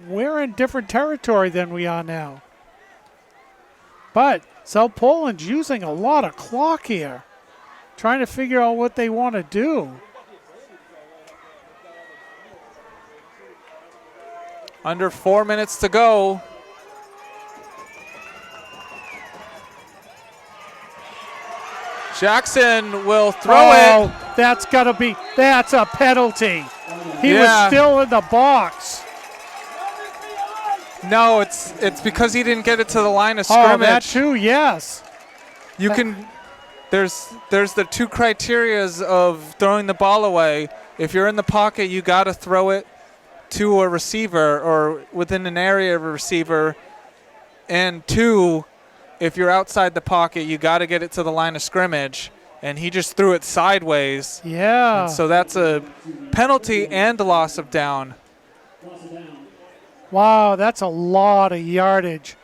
we're in different territory than we are now. But South Portland's using a lot of clock here, trying to figure out what they want to do. Under 4 minutes to go. Jackson will throw it. That's a penalty. He Yeah. was still in the box. No, it's because he didn't get it to the line of Oh, scrimmage. that too, yes. You can. There's the 2 criterias of throwing the ball away. If you're in the pocket, you got to throw it to a receiver or within an area of a receiver. And 2, if you're outside the pocket, you got to get it to the line of scrimmage. And he just threw it sideways. Yeah. And so that's a penalty and a loss of down. Wow, that's a lot of yardage.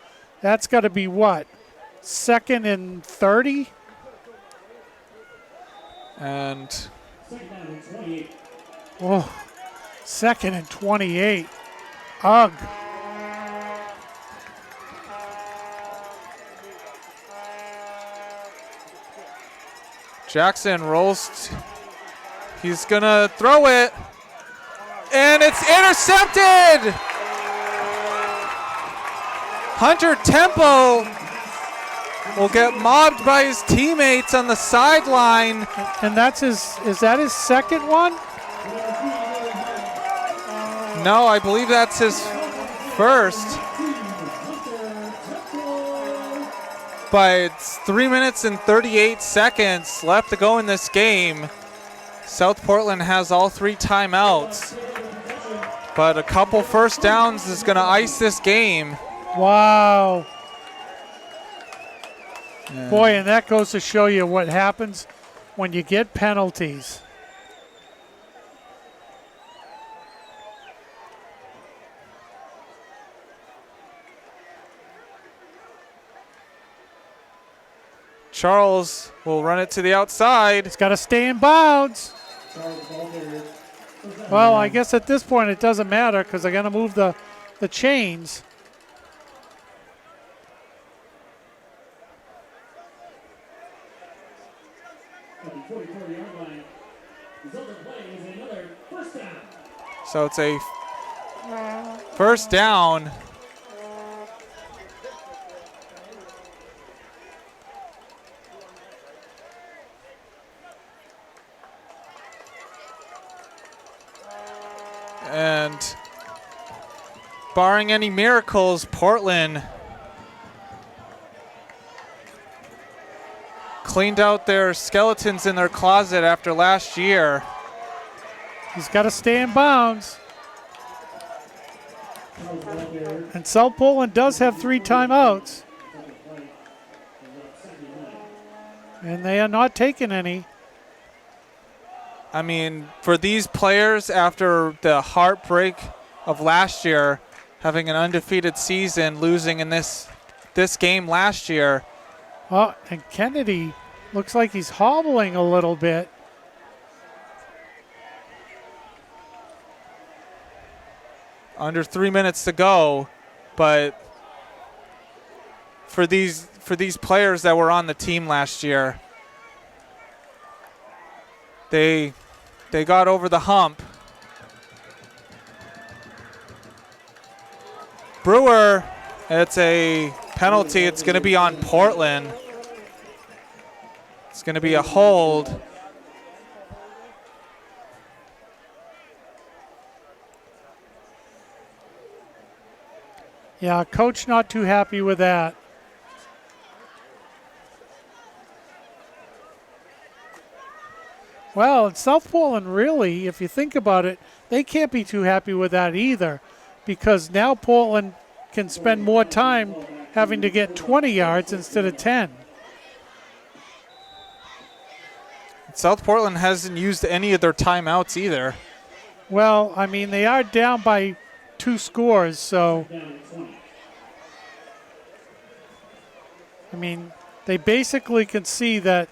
That's got to be what? 2nd and 30? And Oh, 2nd and 28. Ugh. Jackson rolls. He's going to throw it. And it's intercepted. Hunter Temple will get mobbed by his teammates on the sideline. And that's is that his 2nd one? No, I believe that's his first. But it's 3 minutes and 38 seconds left to go in this game. South Portland has all 3 timeouts. But a couple first downs is going to ice this game. Wow. Boy, and that goes to show you what happens when you get penalties. Charles will run it to the outside. It's got to stay in bounds. Well, I guess at this point it doesn't matter because they're going to move the chains. So it's a first down. And barring any miracles, Portland cleaned out their skeletons in their closet after last year. He's got to stay in bounds. And South Portland does have 3 timeouts. And they are not taking any. I mean, for these players, after the heartbreak of last year, having an undefeated season, losing in this this game last year. Oh, and Kennedy looks like he's hobbling a little bit. Under 3 minutes to go, but for these players that were on the team last year, they got over the hump. Brewer, it's a penalty. It's going to be on Portland. It's going to be a hold. Yeah, coach not too happy with that. Well, in South Portland, really, if you think about it, they can't be too happy with that either, because now Portland can spend more time having to get 20 yards instead of 10. South Portland hasn't used any of their timeouts either. Well, I mean, they are down by 2 scores, so I mean, they basically can see that,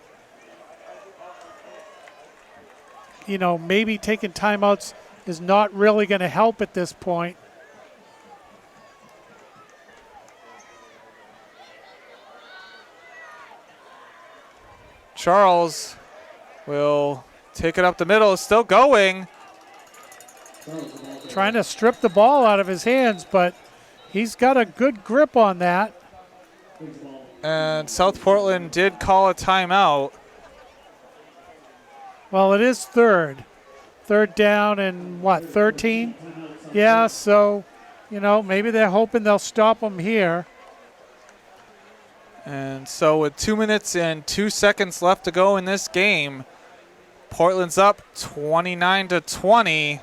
you know, maybe taking timeouts is not really going to help at this point. Charles will take it up the middle. It's still going. Trying to strip the ball out of his hands, but he's got a good grip on that. And South Portland did call a timeout. Well, it is third. Third down and what, 13? Yeah, so, you know, maybe they're hoping they'll stop him here. And so with 2 minutes and 2 seconds left to go in this game, Portland's up 29-20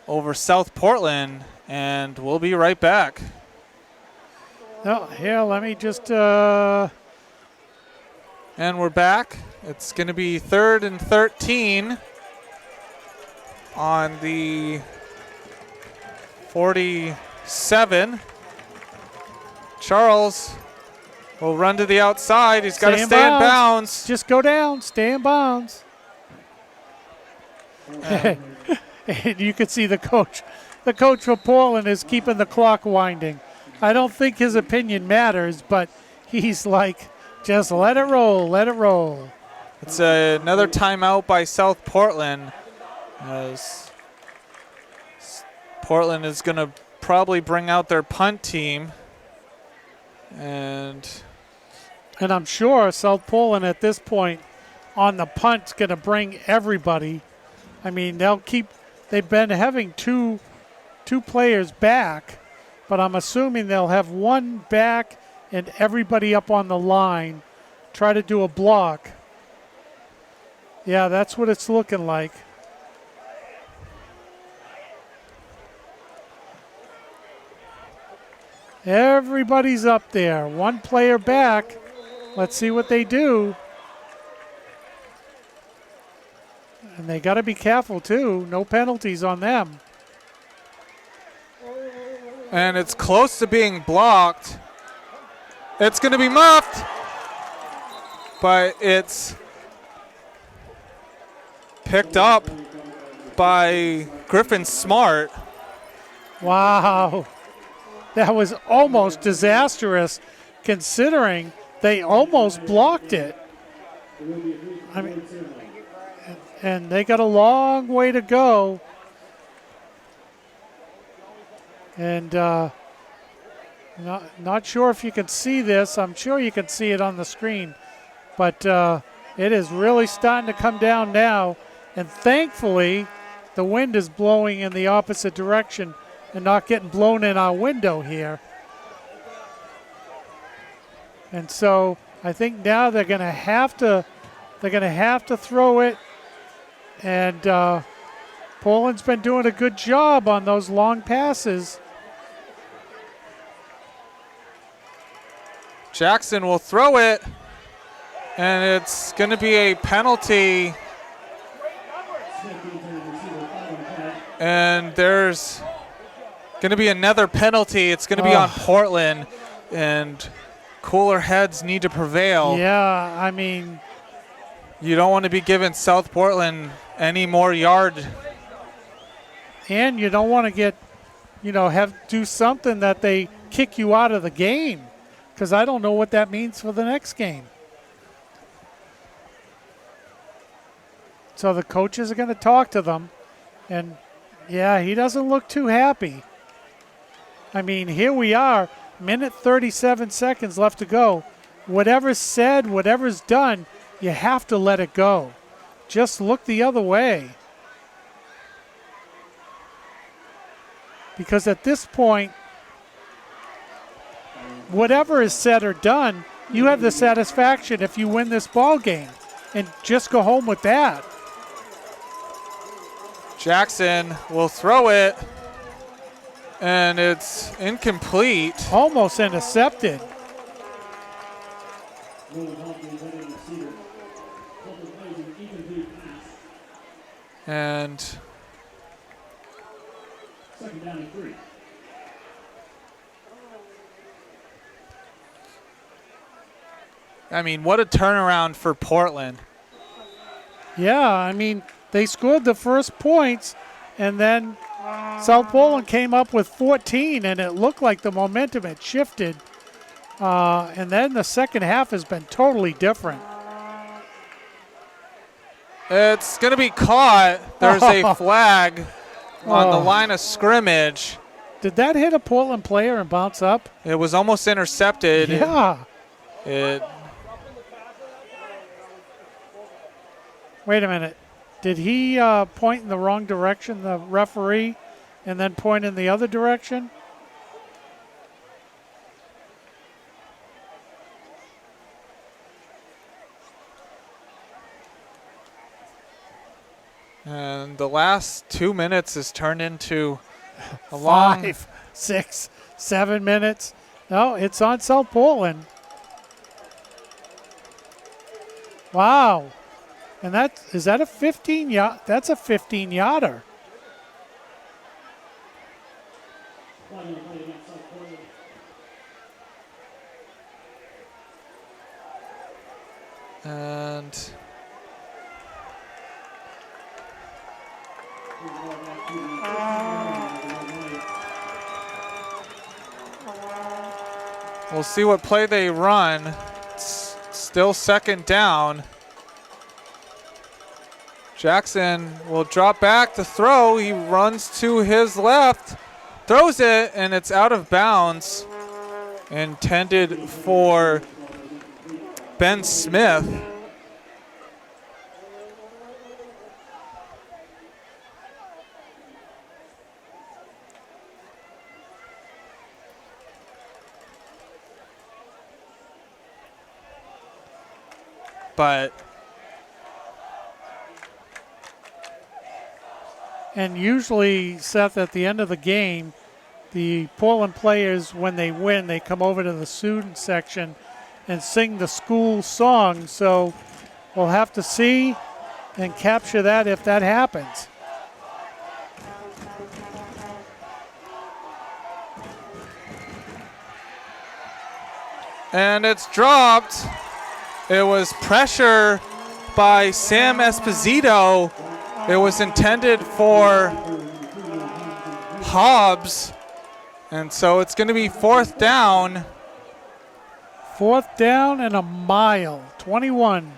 over South Portland, and we'll be right back. No, here, let me just... And we're back. It's going to be 3rd and 13 on the 47. Charles will run to the outside. He's got to stay in bounds. Just go down, stay in bounds. And you can see the coach. The coach for Portland is keeping the clock winding. I don't think his opinion matters, but he's like, just let it roll, let it roll. It's another timeout by South Portland, as Portland is going to probably bring out their punt team. And I'm sure South Portland at this point on the punt's going to bring everybody. I mean, they've been having two players back, but I'm assuming they'll have one back and everybody up on the line try to do a block. Yeah, that's what it's looking like. Everybody's up there. One player back. Let's see what they do. And they got to be careful, too. No penalties on them. And it's close to being blocked. It's going to be muffed. But it's picked up by Griffin Smart. Wow. That was almost disastrous considering they almost blocked it. I mean, and they got a long way to go. And not sure if you can see this. I'm sure you can see it on the screen. But it is really starting to come down now. And thankfully, the wind is blowing in the opposite direction and not getting blown in our window here. And so I think now they're going to have to throw it. And Portland's been doing a good job on those long passes. Jackson will throw it, and it's going to be a penalty. And there's going to be another penalty. It's going to be on Portland, and cooler heads need to prevail. Yeah, I mean, You don't want to be giving South Portland any more yard. and you don't want to get, do something that they kick you out of the game, because I don't know what that means for the next game. So the coaches are going to talk to them, and yeah, he doesn't look too happy. I mean, here we are, minute 37 seconds left to go. Whatever's said, whatever's done, you have to let it go. Just look the other way. Because at this point, whatever is said or done, you have the satisfaction if you win this ball game, and just go home with that. Jackson will throw it, and it's incomplete. Almost intercepted. And Second down and 3. I mean, what a turnaround for Portland. Yeah, I mean, they scored the first points, and then South Portland came up with 14, and it looked like the momentum had shifted. And then the second half has been totally different. It's going to be caught. There's a flag on the line of scrimmage. Did that hit a Portland player and bounce up? It was almost intercepted. Yeah. It Wait a minute. Did he point in the wrong direction, the referee, and then point in the other direction? And the last 2 minutes has turned into a long 5, 6, 7 minutes. No, it's on South Portland. Wow. And is that a 15 yard? That's a 15 yarder. And we'll see what play they run. It's still second down. Jackson will drop back to throw. He runs to his left, throws it, and it's out of bounds. Intended for Ben Smith. But And usually, Seth, at the end of the game, the Portland players, when they win, they come over to the student section and sing the school song. So we'll have to see and capture that if that happens. and it's dropped. It was pressure by Sam Esposito. It was intended for Hobbs, and so it's going to be fourth down. Fourth down and a mile, 21.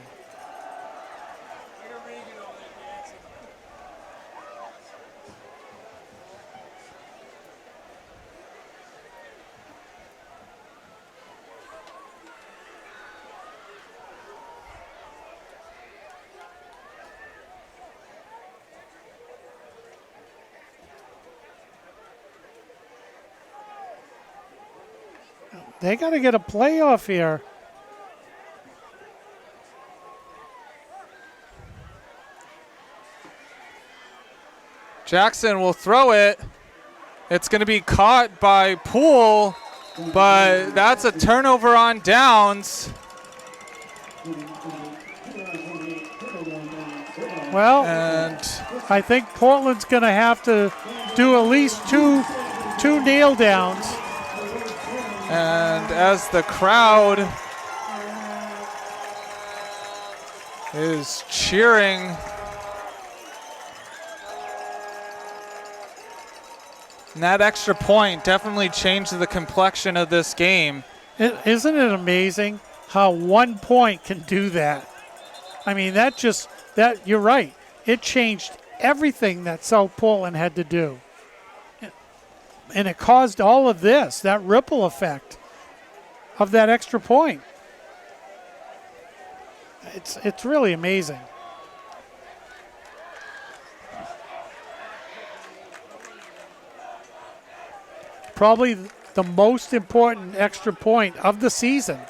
They got to get a playoff here. Jackson will throw it. It's going to be caught by Poole, but that's a turnover on downs. Well, And I think Portland's going to have to do at least two nail downs. And as the crowd is cheering, and that extra point definitely changed the complexion of this game. Isn't it amazing how 1 point can do that? I mean, you're right. It changed everything that South Portland had to do. And it caused all of this, that ripple effect of that extra point. It's really amazing. Probably the most important extra point of the season.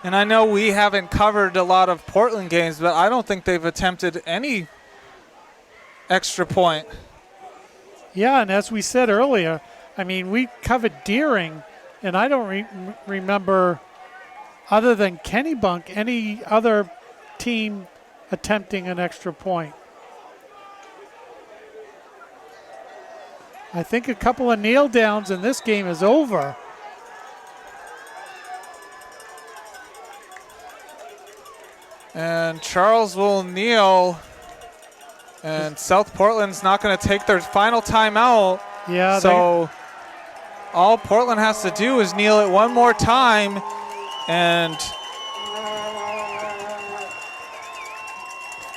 And I know we haven't covered a lot of Portland games, but I don't think they've attempted any extra point. Yeah, and as we said earlier, I mean, we covered Deering, and I don't remember, other than Kennebunk, any other team attempting an extra point. I think a couple of kneel downs and this game is over. And Charles will kneel. And South Portland's not going to take their final timeout. Yeah. So all Portland has to do is kneel it one more time. And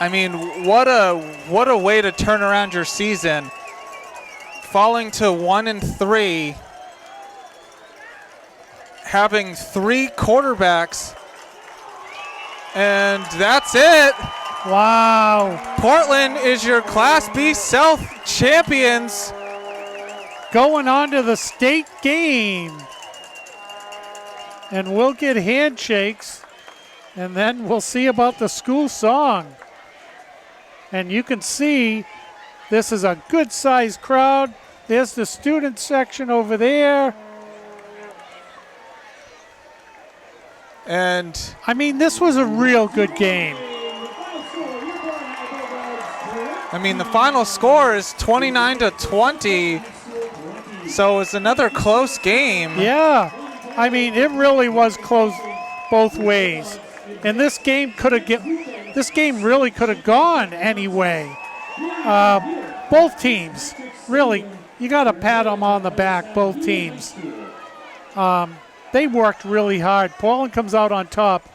I mean, what a way to turn around your season. Falling to 1-3, having 3 quarterbacks, and that's it. Wow. Portland is your Class B South champions. Going on to the state game. And we'll get handshakes, and then we'll see about the school song. And you can see this is a good-sized crowd. There's the student section over there. And I mean, this was a real good game. I mean, the final score is 29-20. So it's another close game. Yeah. I mean, it really was close both ways. And this game really could have gone anyway. Both teams, really, you got to pat them on the back, both teams. They worked really hard. Portland comes out on top.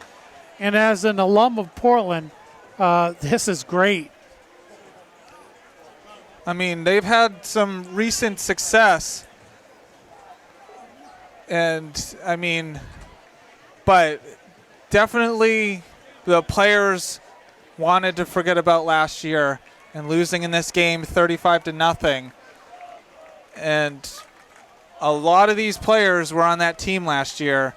And as an alum of Portland, this is great. I mean, they've had some recent success. And, I mean, but definitely the players wanted to forget about last year and losing in this game 35-0. And a lot of these players were on that team last year.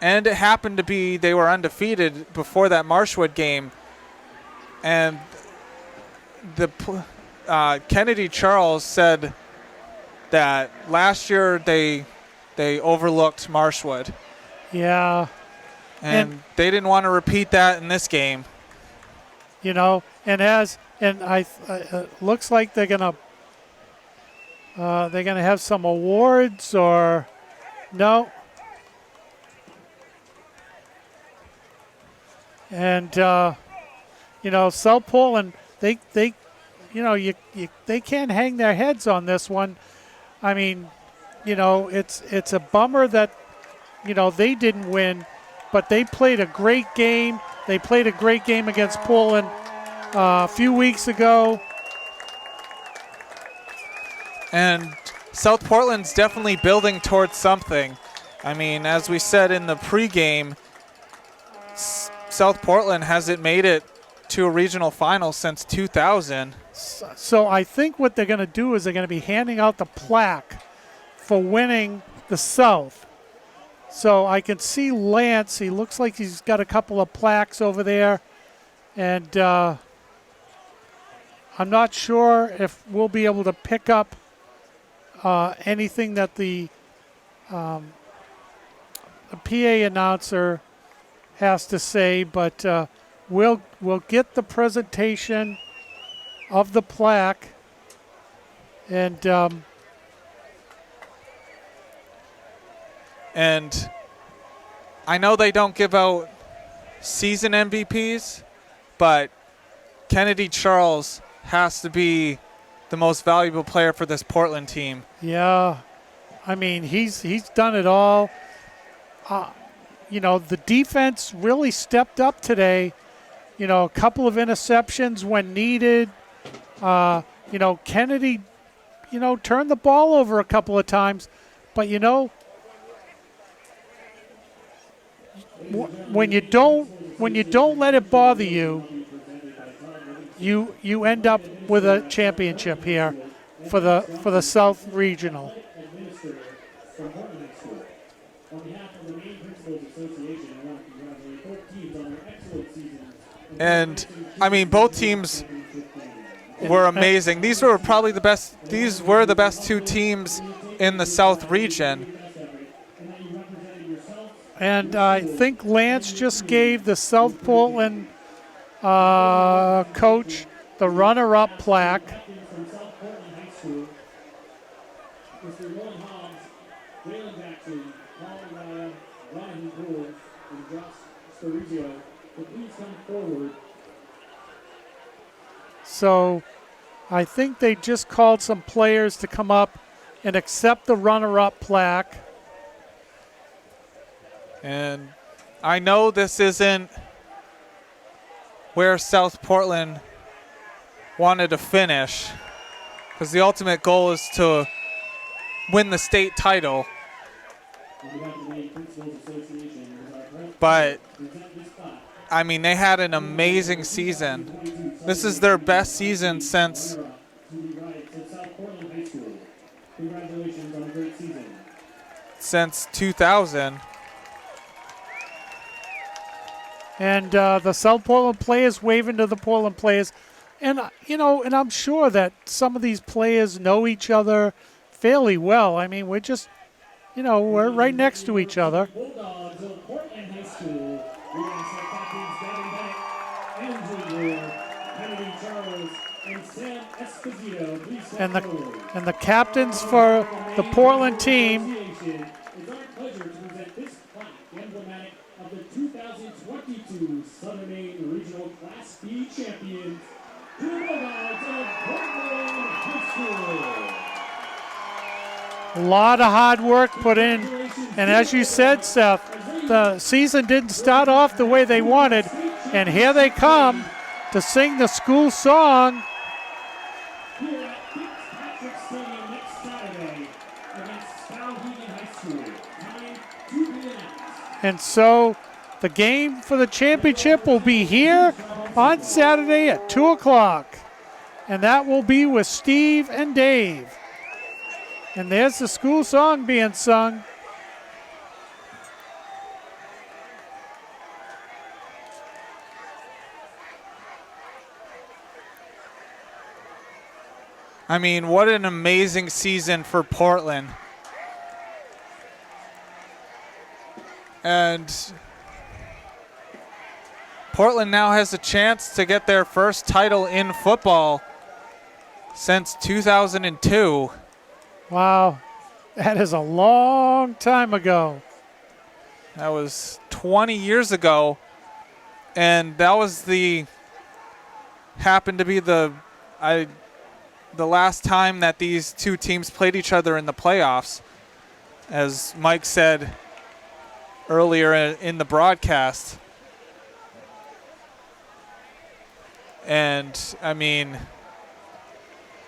And it happened to be they were undefeated before that Marshwood game. And the Kennedy Charles said that last year they overlooked Marshwood. Yeah. And they didn't want to repeat that in this game. You know, and looks like they're gonna have some awards or no. And you know, South Portland, they can't hang their heads on this one. I mean, you know, it's a bummer that, you know, they didn't win, but they played a great game. They played a great game against Portland a few weeks ago. And South Portland's definitely building towards something. I mean, as we said in the pregame, South Portland hasn't made it to a regional final since 2000. So I think what they're going to do is they're going to be handing out the plaque for winning the South. So I can see Lance. He looks like he's got a couple of plaques over there. And I'm not sure if we'll be able to pick up anything that the PA announcer has to say, but we'll get the presentation of the plaque, and I know they don't give out season MVPs, but Kennedy Charles has to be the most valuable player for this Portland team. yeah, I mean he's done it all. The defense really stepped up today. A couple of interceptions when needed. Kennedy, turned the ball over a couple of times, but when you don't let it bother you, you end up with a championship here for the South Regional. From Portland High School. On behalf of the Maine Principals Association, I want to congratulate both teams on their excellent seasons. And I mean, both teams were amazing. These were probably the best. These were the best two teams in the South region. And I think Lance just gave the South Portland coach the runner-up plaque. From South Portland High School, Mr. Roy Hobbs, Jalen Jackson, Paul Raya, Ryan Gould, and Josh Storizio, to please come forward. So I think they just called some players to come up and accept the runner-up plaque. And I know this isn't where South Portland wanted to finish, because the ultimate goal is to win the state title. But I mean, they had an amazing season. This is their best season since Congratulations on a great season. since 2000. And the South Portland players waving to the Portland players. And, and I'm sure that some of these players know each other fairly well. I mean, we're just, we're right next to each other. Bulldogs of Portland High School. We ask our captains Gavin Bennett, Andrew Moore, Kennedy Charles, and Sam Esposito. Please step forward. And the captains for the Portland team. It's our pleasure to present this plaque, emblematic of the 2022 Southern Maine Regional Class B champions, the Bulldogs of Portland High School. A lot of hard work put in. And as you said, Seth, the season didn't start off the way they wanted. And here they come to sing the school song. Here at Fitzpatrick Stadium next Saturday against Skowhegan High School. Time to be announced. And so the game for the championship will be here on Saturday at 2 o'clock. And that will be with Steve and Dave. And there's the school song being sung. I mean, what an amazing season for Portland. And Portland now has a chance to get their first title in football since 2002. Wow, that is a long time ago. That was 20 years ago. And that was happened to be the last time that these two teams played each other in the playoffs. As Mike said earlier in the broadcast. And, I mean,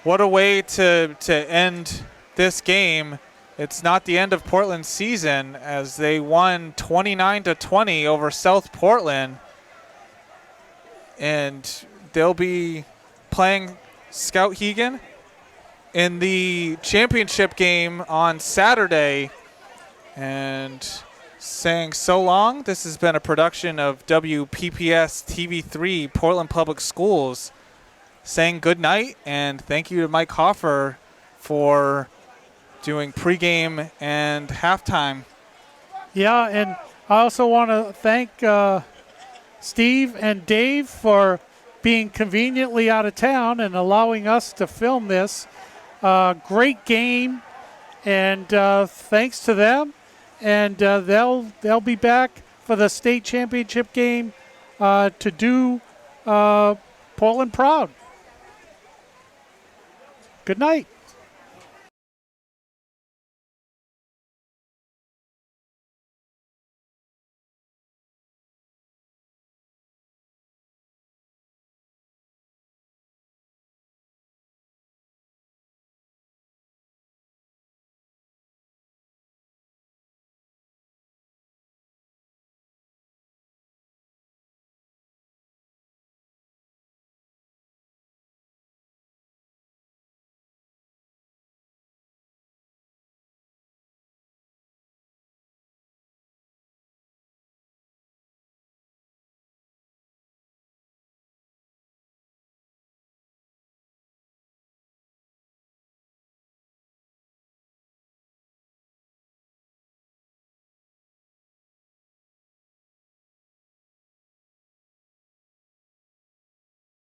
what a way to end this game. It's not the end of Portland's season, as they won 29-20 over South Portland. And they'll be playing Skowhegan in the championship game on Saturday. And saying so long, this has been a production of WPPS TV3 Portland Public Schools. Saying good night, and thank you to Mike Hoffer for doing pregame and halftime. Yeah, and I also want to thank Steve and Dave for being conveniently out of town and allowing us to film this. Great game, and thanks to them. And they'll be back for the state championship game to do Portland proud. Good night.